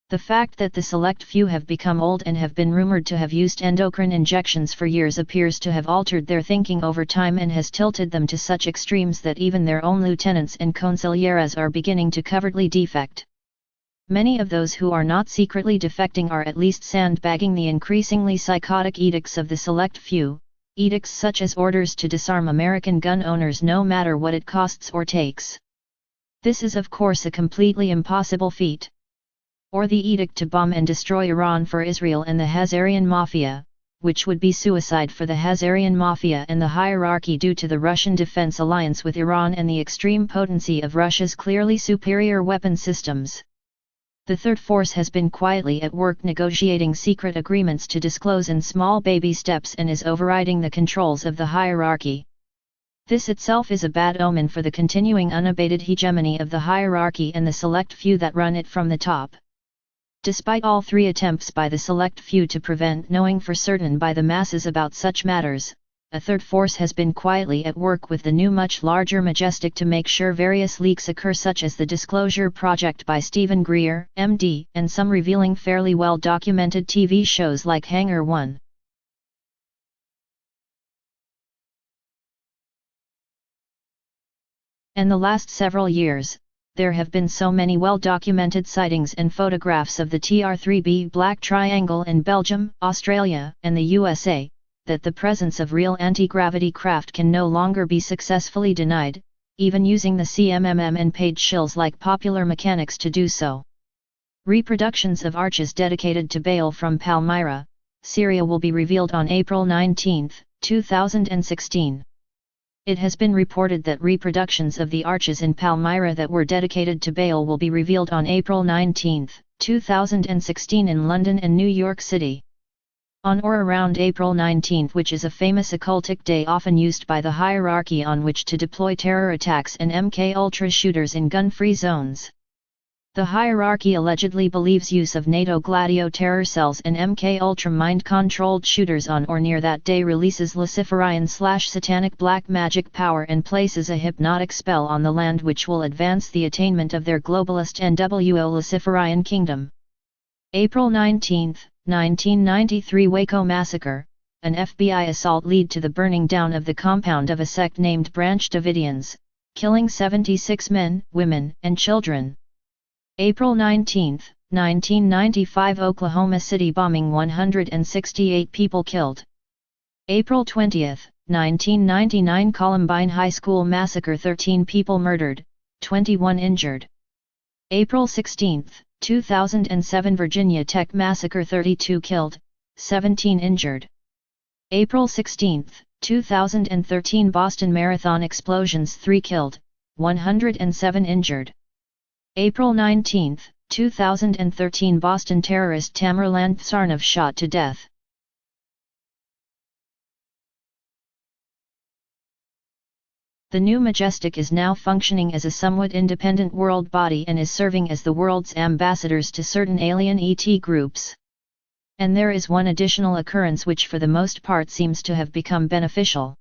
The fact that the select few have become old and have been rumored to have used endocrine injections for years appears to have altered their thinking over time and has tilted them to such extremes that even their own lieutenants and consiglieras are beginning to covertly defect. Many of those who are not secretly defecting are at least sandbagging the increasingly psychotic edicts of the select few, edicts such as orders to disarm American gun owners no matter what it costs or takes. This is of course a completely impossible feat. Or the edict to bomb and destroy Iran for Israel and the Hazarian Mafia, which would be suicide for the Hazarian Mafia and the hierarchy due to the Russian defense alliance with Iran and the extreme potency of Russia's clearly superior weapon systems. The third force has been quietly at work negotiating secret agreements to disclose in small baby steps and is overriding the controls of the hierarchy. This itself is a bad omen for the continuing unabated hegemony of the hierarchy and the select few that run it from the top. Despite all three attempts by the select few to prevent knowing for certain by the masses about such matters, a third force has been quietly at work with the new much larger Majestic to make sure various leaks occur, such as the Disclosure Project by Stephen Greer, MD, and some revealing fairly well documented TV shows like Hangar 1. In the last several years, there have been so many well-documented sightings and photographs of the TR-3B Black Triangle in Belgium, Australia, and the USA, that the presence of real anti-gravity craft can no longer be successfully denied, even using the CMMM and paid shills like Popular Mechanics to do so. Reproductions of arches dedicated to Baal from Palmyra, Syria will be revealed on April 19, 2016. It has been reported that reproductions of the arches in Palmyra that were dedicated to Baal will be revealed on April 19, 2016 in London and New York City. On or around April 19, which is a famous occultic day often used by the hierarchy on which to deploy terror attacks and MK-Ultra shooters in gun-free zones. The hierarchy allegedly believes use of NATO Gladio terror cells and MK-Ultra mind-controlled shooters on or near that day releases Luciferian/satanic black magic power and places a hypnotic spell on the land which will advance the attainment of their globalist NWO Luciferian kingdom. April 19, 1993 Waco Massacre, an FBI assault led to the burning down of the compound of a sect named Branch Davidians, killing 76 men, women, and children. April 19, 1995 Oklahoma City bombing, 168 people killed. April 20, 1999 Columbine High School massacre, 13 people murdered, 21 injured. April 16, 2007 Virginia Tech massacre, 32 killed, 17 injured. April 16, 2013 Boston Marathon explosions, 3 killed, 107 injured. April 19, 2013 Boston terrorist Tamerlan Tsarnaev shot to death. The new Majestic is now functioning as a somewhat independent world body and is serving as the world's ambassadors to certain alien ET groups. And there is one additional occurrence which for the most part seems to have become beneficial.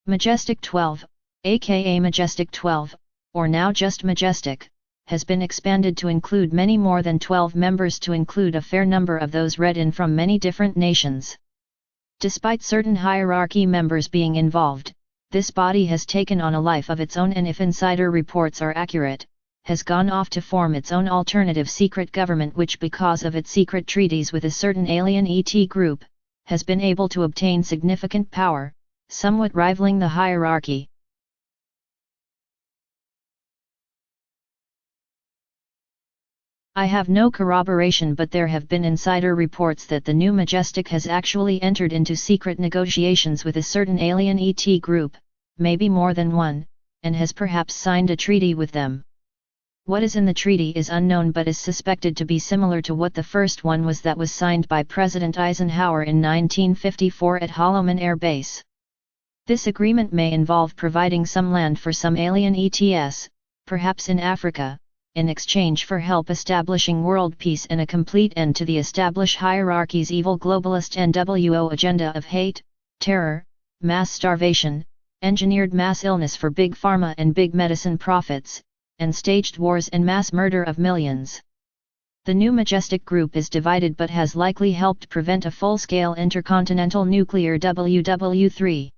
Majestic 12, aka Majestic 12, or now just Majestic, has been expanded to include many more than 12 members, to include a fair number of those read in from many different nations. Despite certain hierarchy members being involved, this body has taken on a life of its own and, if insider reports are accurate, has gone off to form its own alternative secret government which, because of its secret treaties with a certain alien ET group, has been able to obtain significant power, somewhat rivaling the hierarchy. I have no corroboration, but there have been insider reports that the new Majestic has actually entered into secret negotiations with a certain alien ET group, maybe more than one, and has perhaps signed a treaty with them. What is in the treaty is unknown, but is suspected to be similar to what the first one was that was signed by President Eisenhower in 1954 at Holloman Air Base. This agreement may involve providing some land for some alien ETS, perhaps in Africa, in exchange for help establishing world peace and a complete end to the established hierarchy's evil globalist NWO agenda of hate, terror, mass starvation, engineered mass illness for big pharma and big medicine profits, and staged wars and mass murder of millions. The new Majestic group is divided but has likely helped prevent a full-scale intercontinental nuclear WW3.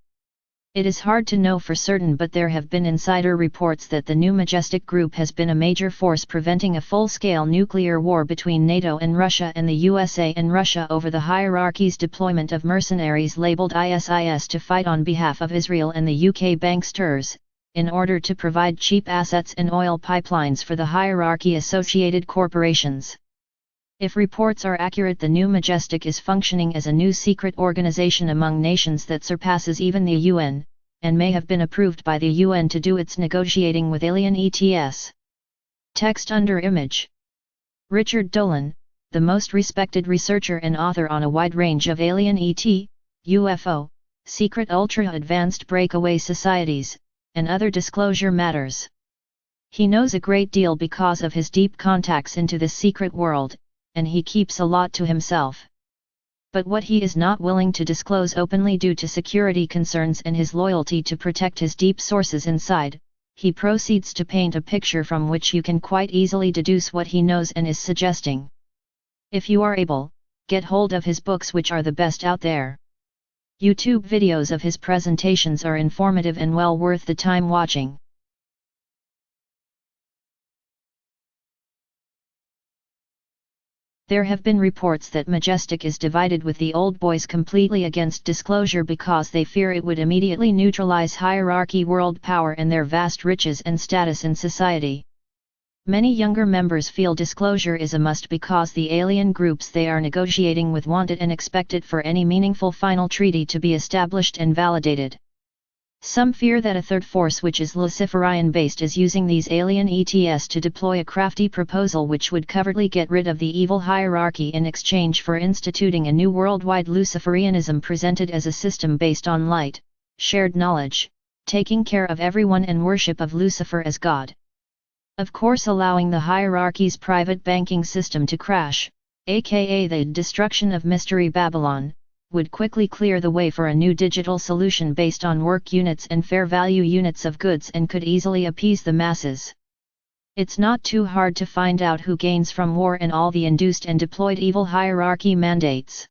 It is hard to know for certain, but there have been insider reports that the new Majestic group has been a major force preventing a full-scale nuclear war between NATO and Russia and the USA and Russia over the hierarchy's deployment of mercenaries labeled ISIS to fight on behalf of Israel and the UK banksters, in order to provide cheap assets and oil pipelines for the hierarchy-associated corporations. If reports are accurate, the new Majestic is functioning as a new secret organization among nations that surpasses even the UN, and may have been approved by the UN to do its negotiating with alien ETS. Text under image. Richard Dolan, the most respected researcher and author on a wide range of alien ET, UFO, secret ultra-advanced breakaway societies, and other disclosure matters. He knows a great deal because of his deep contacts into this secret world, and he keeps a lot to himself. But what he is not willing to disclose openly due to security concerns and his loyalty to protect his deep sources inside, he proceeds to paint a picture from which you can quite easily deduce what he knows and is suggesting. If you are able, get hold of his books, which are the best out there. YouTube videos of his presentations are informative and well worth the time watching. There have been reports that Majestic is divided with the old boys completely against disclosure because they fear it would immediately neutralize hierarchy world power and their vast riches and status in society. Many younger members feel disclosure is a must because the alien groups they are negotiating with want it and expect it for any meaningful final treaty to be established and validated. Some fear that a third force, which is Luciferian-based, is using these alien ETS to deploy a crafty proposal which would covertly get rid of the evil hierarchy in exchange for instituting a new worldwide Luciferianism presented as a system based on light, shared knowledge, taking care of everyone, and worship of Lucifer as God. Of course, allowing the hierarchy's private banking system to crash, aka the destruction of Mystery Babylon, would quickly clear the way for a new digital solution based on work units and fair value units of goods, and could easily appease the masses. It's not too hard to find out who gains from war and all the induced and deployed evil hierarchy mandates.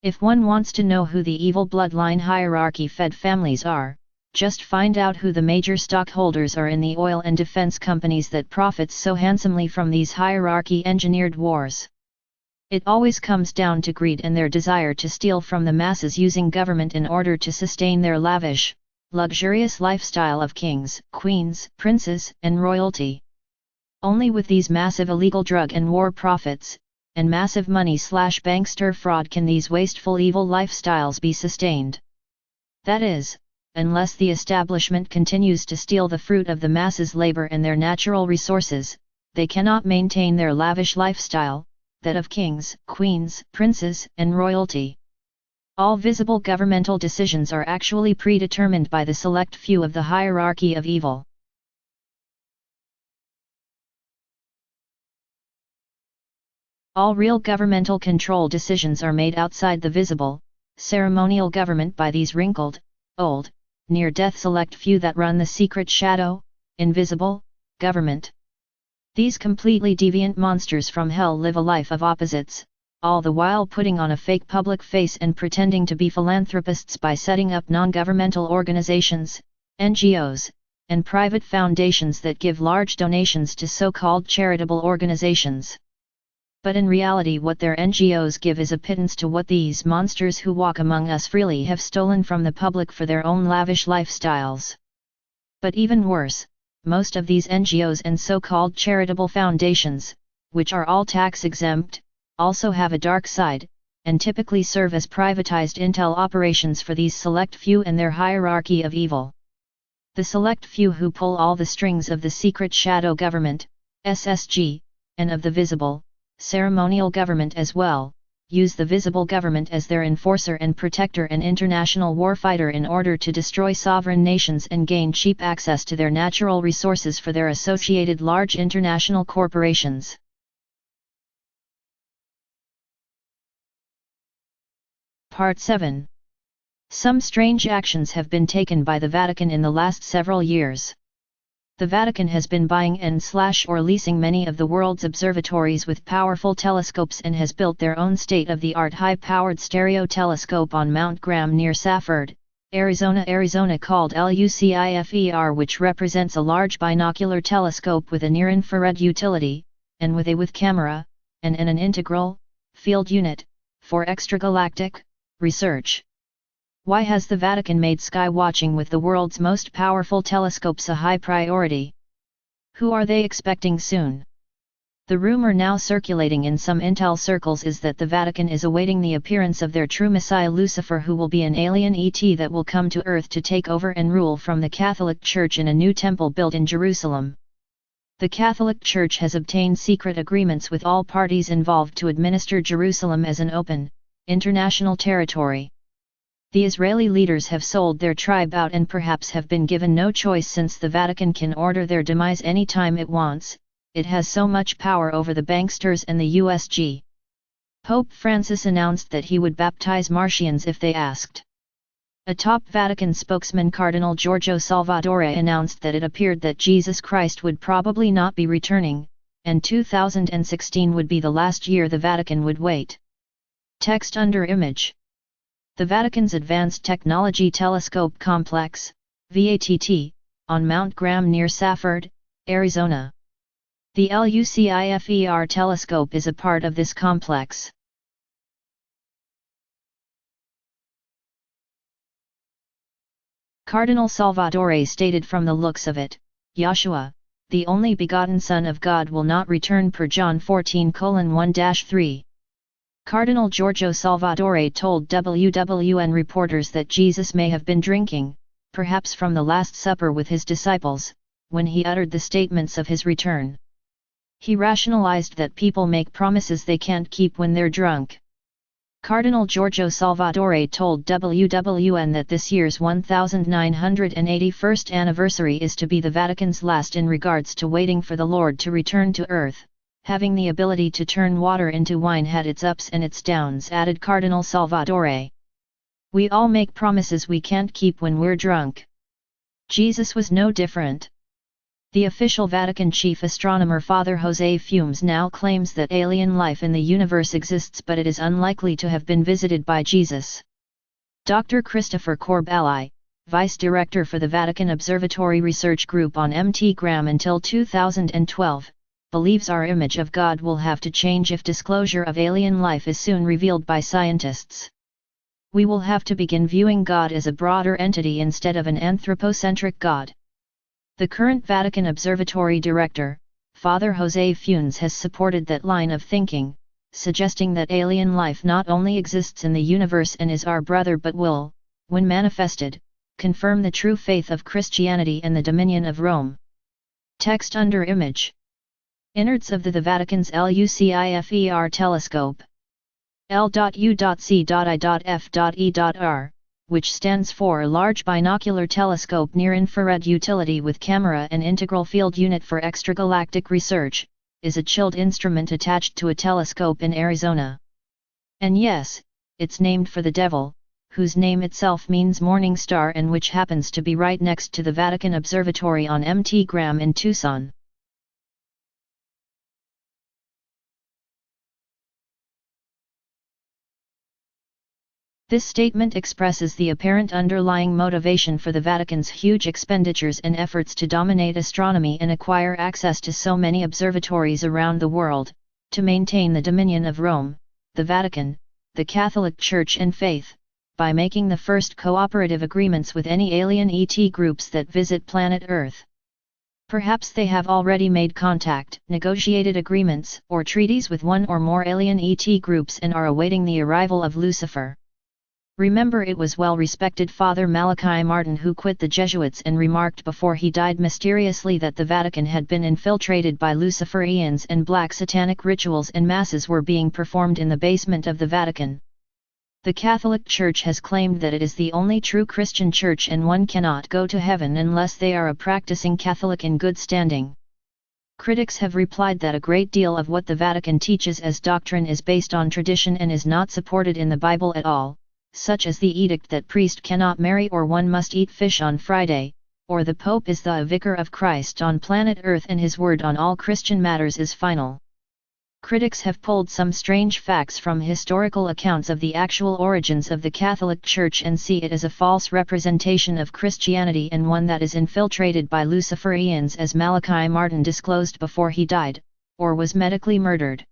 If one wants to know who the evil bloodline hierarchy-fed families are, just find out who the major stockholders are in the oil and defense companies that profits so handsomely from these hierarchy-engineered wars. It always comes down to greed and their desire to steal from the masses using government in order to sustain their lavish, luxurious lifestyle of kings, queens, princes, and royalty. Only with these massive illegal drug and war profits, and massive money/bankster fraud can these wasteful evil lifestyles be sustained. That is, unless the establishment continues to steal the fruit of the masses' labor and their natural resources, they cannot maintain their lavish lifestyle, that of kings, queens, princes, and royalty. All visible governmental decisions are actually predetermined by the select few of the hierarchy of evil. All real governmental control decisions are made outside the visible, ceremonial government by these wrinkled, old, near-death select few that run the secret shadow, invisible, government. These completely deviant monsters from hell live a life of opposites, all the while putting on a fake public face and pretending to be philanthropists by setting up non-governmental organizations, NGOs, and private foundations that give large donations to so-called charitable organizations. But in reality, what their NGOs give is a pittance to what these monsters who walk among us freely have stolen from the public for their own lavish lifestyles. But even worse, most of these NGOs and so-called charitable foundations, which are all tax-exempt, also have a dark side, and typically serve as privatized intel operations for these select few and their hierarchy of evil. The select few who pull all the strings of the secret shadow government, SSG, and of the visible, ceremonial government as well, use the visible government as their enforcer and protector and international warfighter in order to destroy sovereign nations and gain cheap access to their natural resources for their associated large international corporations. Part 7. Some strange actions have been taken by the Vatican in the last several years. The Vatican has been buying and/or leasing many of the world's observatories with powerful telescopes and has built their own state-of-the-art high-powered stereo telescope on Mount Graham near Safford, Arizona called LUCIFER, which represents a large binocular telescope with a near-infrared utility, and with camera, and an integral field unit, for extragalactic research. Why has the Vatican made sky watching with the world's most powerful telescopes a high priority? Who are they expecting soon? The rumor now circulating in some intel circles is that the Vatican is awaiting the appearance of their true Messiah Lucifer, who will be an alien ET that will come to Earth to take over and rule from the Catholic Church in a new temple built in Jerusalem. The Catholic Church has obtained secret agreements with all parties involved to administer Jerusalem as an open, international territory. The Israeli leaders have sold their tribe out and perhaps have been given no choice, since the Vatican can order their demise any time it wants. It has so much power over the banksters and the USG. Pope Francis announced that he would baptize Martians if they asked. A top Vatican spokesman, Cardinal Giorgio Salvatore, announced that it appeared that Jesus Christ would probably not be returning, and 2016 would be the last year the Vatican would wait. Text under image. The Vatican's Advanced Technology Telescope Complex, VATT, on Mount Graham near Safford, Arizona. The LUCIFER telescope is a part of this complex. Cardinal Salvatore stated, from the looks of it, Yeshua, the only begotten Son of God, will not return per John 14:1-3. Cardinal Giorgio Salvatore told WWN reporters that Jesus may have been drinking, perhaps from the Last Supper with his disciples, when he uttered the statements of his return. He rationalized that people make promises they can't keep when they're drunk. Cardinal Giorgio Salvatore told WWN that this year's 1981st anniversary is to be the Vatican's last in regards to waiting for the Lord to return to earth. Having the ability to turn water into wine had its ups and its downs, added Cardinal Salvatore. We all make promises we can't keep when we're drunk. Jesus was no different. The official Vatican chief astronomer Father José Fumes now claims that alien life in the universe exists, but it is unlikely to have been visited by Jesus. Dr. Christopher Corbelli, vice director for the Vatican Observatory Research Group on Mt. Graham until 2012, believes our image of God will have to change if disclosure of alien life is soon revealed by scientists. We will have to begin viewing God as a broader entity instead of an anthropocentric God. The current Vatican Observatory Director, Father José Funes, has supported that line of thinking, suggesting that alien life not only exists in the universe and is our brother, but will, when manifested, confirm the true faith of Christianity and the dominion of Rome. Text under image. Innards of the Vatican's LUCIFER telescope. L.U.C.I.F.E.R, which stands for Large Binocular Telescope Near Infrared Utility with Camera and Integral Field Unit for Extragalactic Research, is a chilled instrument attached to a telescope in Arizona. And yes, it's named for the devil, whose name itself means morning star, and which happens to be right next to the Vatican Observatory on Mt. Graham in Tucson. This statement expresses the apparent underlying motivation for the Vatican's huge expenditures and efforts to dominate astronomy and acquire access to so many observatories around the world, to maintain the dominion of Rome, the Vatican, the Catholic Church and faith, by making the first cooperative agreements with any alien ET groups that visit planet Earth. Perhaps they have already made contact, negotiated agreements or treaties with one or more alien ET groups and are awaiting the arrival of Lucifer. Remember, it was well-respected Father Malachi Martin who quit the Jesuits and remarked before he died mysteriously that the Vatican had been infiltrated by Luciferians and black satanic rituals and masses were being performed in the basement of the Vatican. The Catholic Church has claimed that it is the only true Christian church and one cannot go to heaven unless they are a practicing Catholic in good standing. Critics have replied that a great deal of what the Vatican teaches as doctrine is based on tradition and is not supported in the Bible at all, such as the edict that priest cannot marry or one must eat fish on Friday, or the Pope is the vicar of Christ on planet Earth and his word on all Christian matters is final. Critics have pulled some strange facts from historical accounts of the actual origins of the Catholic Church and see it as a false representation of Christianity and one that is infiltrated by Luciferians, as Malachi Martin disclosed before he died, or was medically murdered.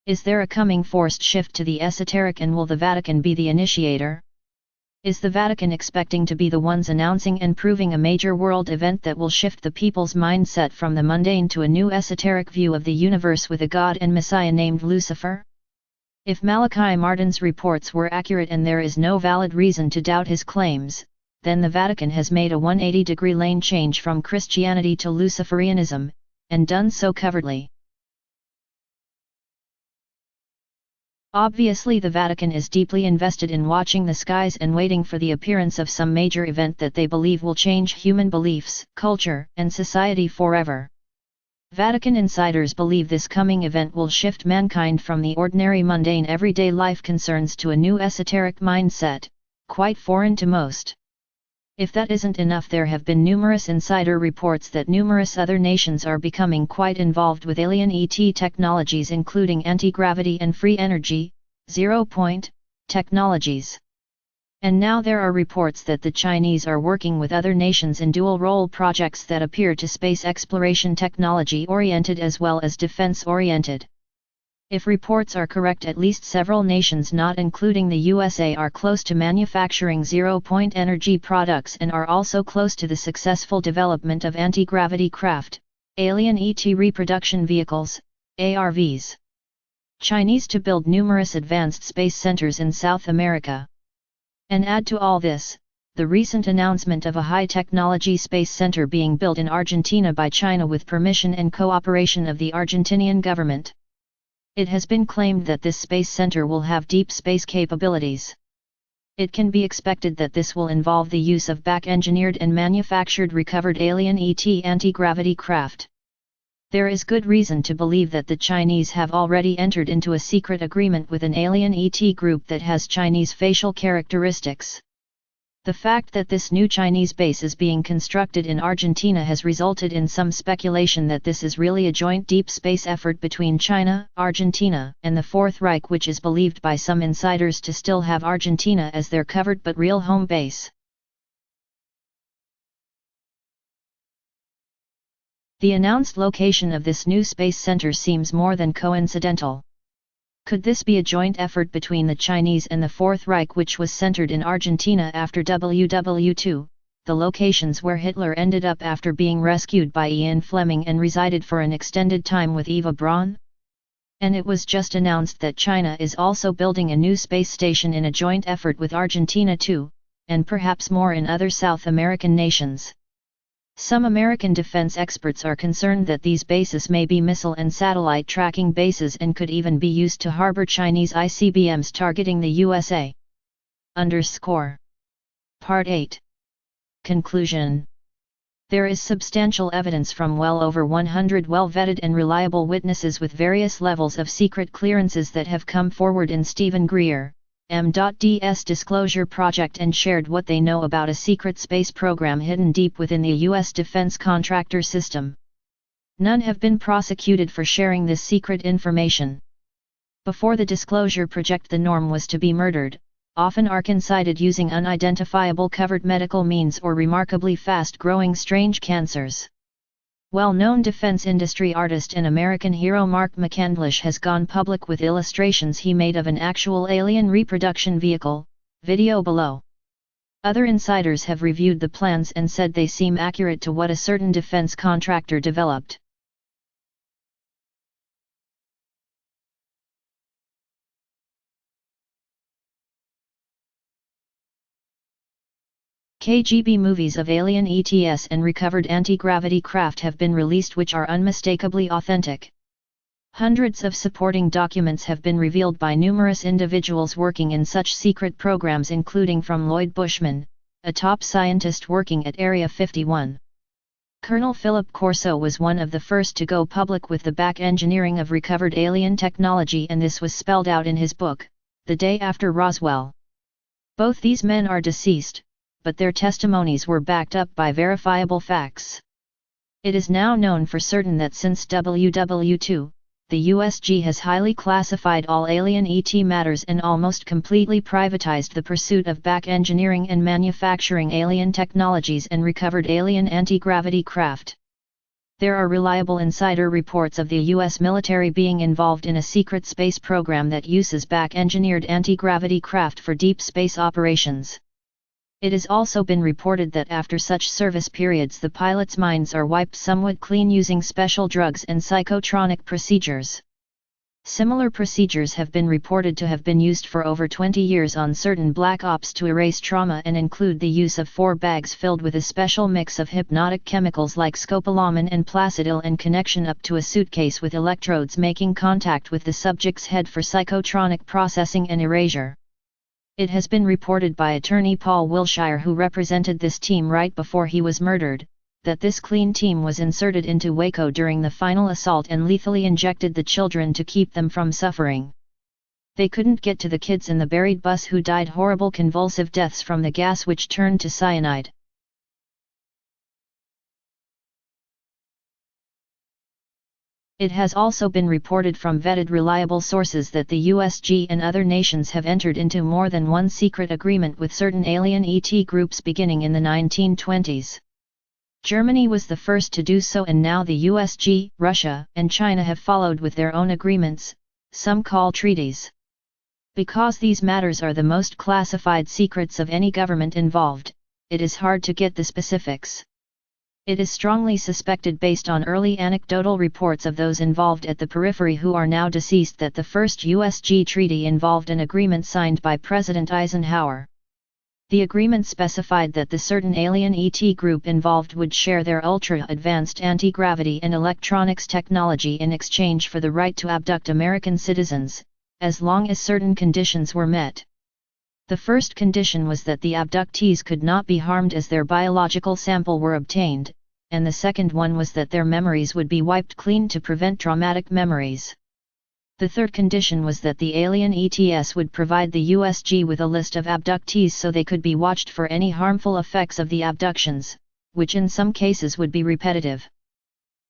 Is there a coming forced shift to the esoteric, and will the Vatican be the initiator? Is the Vatican expecting to be the ones announcing and proving a major world event that will shift the people's mindset from the mundane to a new esoteric view of the universe with a god and messiah named Lucifer? If Malachi Martin's reports were accurate and there is no valid reason to doubt his claims, then the Vatican has made a 180-degree lane change from Christianity to Luciferianism, and done so covertly. Obviously, the Vatican is deeply invested in watching the skies and waiting for the appearance of some major event that they believe will change human beliefs, culture, and society forever. Vatican insiders believe this coming event will shift mankind from the ordinary mundane everyday life concerns to a new esoteric mindset, quite foreign to most. If that isn't enough, there have been numerous insider reports that numerous other nations are becoming quite involved with alien ET technologies, including anti-gravity and free energy, zero-point technologies. And now there are reports that the Chinese are working with other nations in dual-role projects that appear to space exploration technology-oriented as well as defense-oriented. If reports are correct, at least several nations, not including the USA, are close to manufacturing zero-point energy products and are also close to the successful development of anti-gravity craft, alien ET reproduction vehicles, ARVs. Chinese to build numerous advanced space centers in South America. And add to all this, the recent announcement of a high-technology space center being built in Argentina by China with permission and cooperation of the Argentinian government. It has been claimed that this space center will have deep space capabilities. It can be expected that this will involve the use of back-engineered and manufactured recovered alien ET anti-gravity craft. There is good reason to believe that the Chinese have already entered into a secret agreement with an alien ET group that has Chinese facial characteristics. The fact that this new Chinese base is being constructed in Argentina has resulted in some speculation that this is really a joint deep space effort between China, Argentina, and the Fourth Reich, which is believed by some insiders to still have Argentina as their covered but real home base. The announced location of this new space center seems more than coincidental. Could this be a joint effort between the Chinese and the Fourth Reich, which was centered in Argentina after WW2, the locations where Hitler ended up after being rescued by Ian Fleming and resided for an extended time with Eva Braun? And it was just announced that China is also building a new space station in a joint effort with Argentina too, and perhaps more in other South American nations. Some American defense experts are concerned that these bases may be missile and satellite tracking bases and could even be used to harbor Chinese ICBMs targeting the USA. Part 8. Conclusion. There is substantial evidence from well over 100 well-vetted and reliable witnesses with various levels of secret clearances that have come forward in Stephen Greer, M.D.'s disclosure project and shared what they know about a secret space program hidden deep within the U.S. defense contractor system. None have been prosecuted for sharing this secret information. Before the disclosure project, the norm was to be murdered, often arconcided using unidentifiable covered medical means or remarkably fast-growing strange cancers. Well-known defense industry artist and American hero Mark McCandlish has gone public with illustrations he made of an actual alien reproduction vehicle, video below. Other insiders have reviewed the plans and said they seem accurate to what a certain defense contractor developed. KGB movies of alien ETS and recovered anti-gravity craft have been released, which are unmistakably authentic. Hundreds of supporting documents have been revealed by numerous individuals working in such secret programs, including from Lloyd Bushman, a top scientist working at Area 51. Colonel Philip Corso was one of the first to go public with the back engineering of recovered alien technology, and this was spelled out in his book, The Day After Roswell. Both these men are deceased, but their testimonies were backed up by verifiable facts. It is now known for certain that since WW2, the USG has highly classified all alien ET matters and almost completely privatized the pursuit of back engineering and manufacturing alien technologies and recovered alien anti-gravity craft. There are reliable insider reports of the US military being involved in a secret space program that uses back engineered anti-gravity craft for deep space operations. It has also been reported that after such service periods the pilots' minds are wiped somewhat clean using special drugs and psychotronic procedures. Similar procedures have been reported to have been used for over 20 years on certain black ops to erase trauma and include the use of 4 bags filled with a special mix of hypnotic chemicals like scopolamine and placidil and connection up to a suitcase with electrodes making contact with the subject's head for psychotronic processing and erasure. It has been reported by attorney Paul Wilshire, who represented this team right before he was murdered, that this clean team was inserted into Waco during the final assault and lethally injected the children to keep them from suffering. They couldn't get to the kids in the buried bus who died horrible convulsive deaths from the gas which turned to cyanide. It has also been reported from vetted reliable sources that the USG and other nations have entered into more than one secret agreement with certain alien ET groups beginning in the 1920s. Germany was the first to do so, and now the USG, Russia, and China have followed with their own agreements, some call treaties. Because these matters are the most classified secrets of any government involved, it is hard to get the specifics. It is strongly suspected based on early anecdotal reports of those involved at the periphery who are now deceased that the first USG treaty involved an agreement signed by President Eisenhower. The agreement specified that the certain alien ET group involved would share their ultra-advanced anti-gravity and electronics technology in exchange for the right to abduct American citizens, as long as certain conditions were met. The first condition was that the abductees could not be harmed as their biological sample were obtained, and the second one was that their memories would be wiped clean to prevent traumatic memories. The third condition was that the alien ETS would provide the USG with a list of abductees so they could be watched for any harmful effects of the abductions, which in some cases would be repetitive.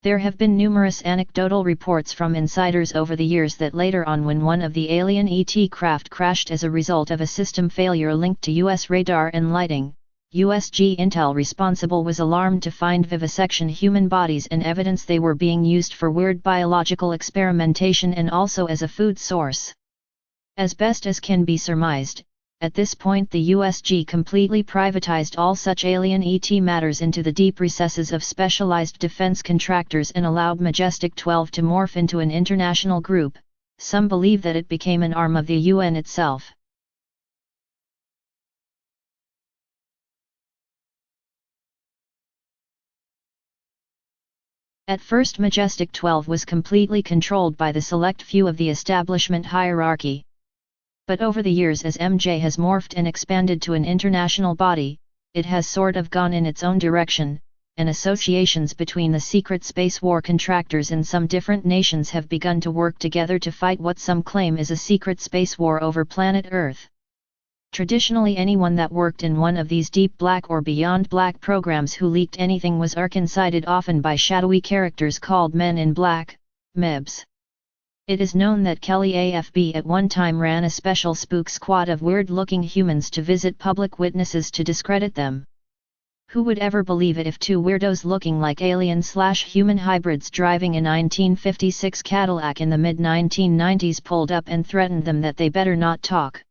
There have been numerous anecdotal reports from insiders over the years that later on, when one of the alien ET craft crashed as a result of a system failure linked to US radar and lighting, USG intel responsible was alarmed to find vivisection human bodies and evidence they were being used for weird biological experimentation and also as a food source. As best as can be surmised, at this point the USG completely privatized all such alien ET matters into the deep recesses of specialized defense contractors and allowed Majestic 12 to morph into an international group. Some believe that it became an arm of the UN itself. At first Majestic 12 was completely controlled by the select few of the establishment hierarchy. But over the years, as MJ has morphed and expanded to an international body, it has sort of gone in its own direction, and associations between the secret space war contractors in some different nations have begun to work together to fight what some claim is a secret space war over planet Earth. Traditionally, anyone that worked in one of these deep black or beyond black programs who leaked anything was archoncided, often by shadowy characters called Men in Black, MIBs. It is known that Kelly AFB at one time ran a special spook squad of weird-looking humans to visit public witnesses to discredit them. Who would ever believe it if two weirdos looking like alien/human hybrids driving a 1956 Cadillac in the mid-1990s pulled up and threatened them that they better not talk?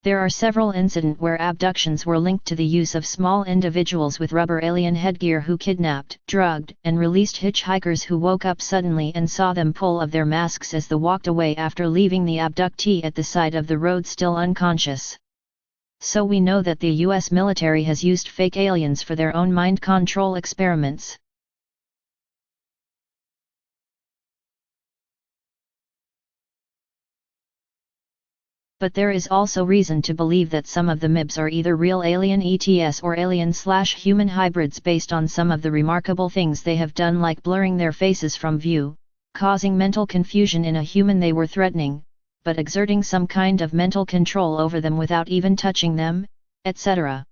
There are several incidents where abductions were linked to the use of small individuals with rubber alien headgear who kidnapped, drugged, and released hitchhikers who woke up suddenly and saw them pull off their masks as they walked away after leaving the abductee at the side of the road still unconscious. So we know that the US military has used fake aliens for their own mind control experiments. But there is also reason to believe that some of the MIBs are either real alien ETS or alien/human hybrids based on some of the remarkable things they have done, like blurring their faces from view, causing mental confusion in a human they were threatening, but exerting some kind of mental control over them without even touching them, etc.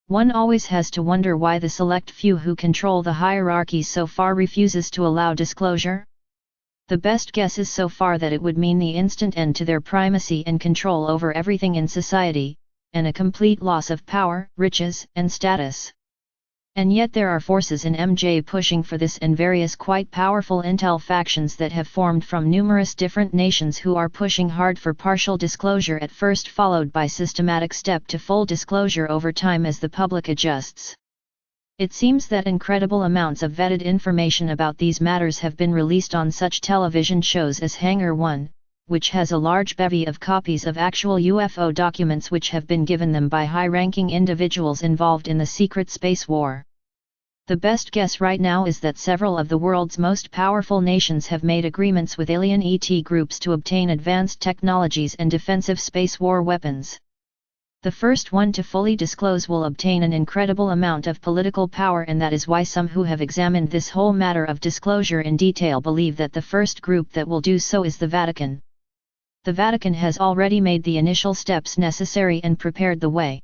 One always has to wonder why the select few who control the hierarchy so far refuses to allow disclosure. The best guess is so far that it would mean the instant end to their primacy and control over everything in society, and a complete loss of power, riches, and status. And yet there are forces in MJ pushing for this, and various quite powerful intel factions that have formed from numerous different nations who are pushing hard for partial disclosure at first, followed by systematic step to full disclosure over time as the public adjusts. It seems that incredible amounts of vetted information about these matters have been released on such television shows as Hangar 1, which has a large bevy of copies of actual UFO documents which have been given them by high-ranking individuals involved in the secret space war. The best guess right now is that several of the world's most powerful nations have made agreements with alien ET groups to obtain advanced technologies and defensive space war weapons. The first one to fully disclose will obtain an incredible amount of political power, and that is why some who have examined this whole matter of disclosure in detail believe that the first group that will do so is the Vatican. The Vatican has already made the initial steps necessary and prepared the way.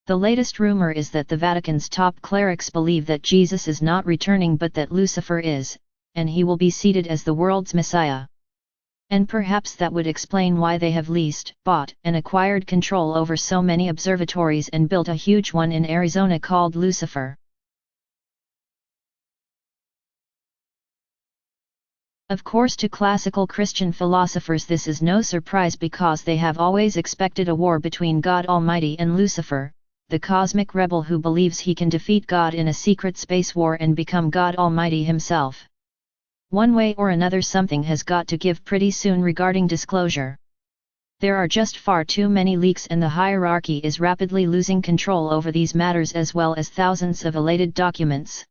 The latest rumor is that the Vatican's top clerics believe that Jesus is not returning but that Lucifer is, and he will be seated as the world's Messiah. And perhaps that would explain why they have leased, bought, and acquired control over so many observatories and built a huge one in Arizona called Lucifer. Of course, to classical Christian philosophers this is no surprise, because they have always expected a war between God Almighty and Lucifer, the cosmic rebel who believes he can defeat God in a secret space war and become God Almighty himself. One way or another something has got to give pretty soon regarding disclosure. There are just far too many leaks, and the hierarchy is rapidly losing control over these matters, as well as thousands of elated documents.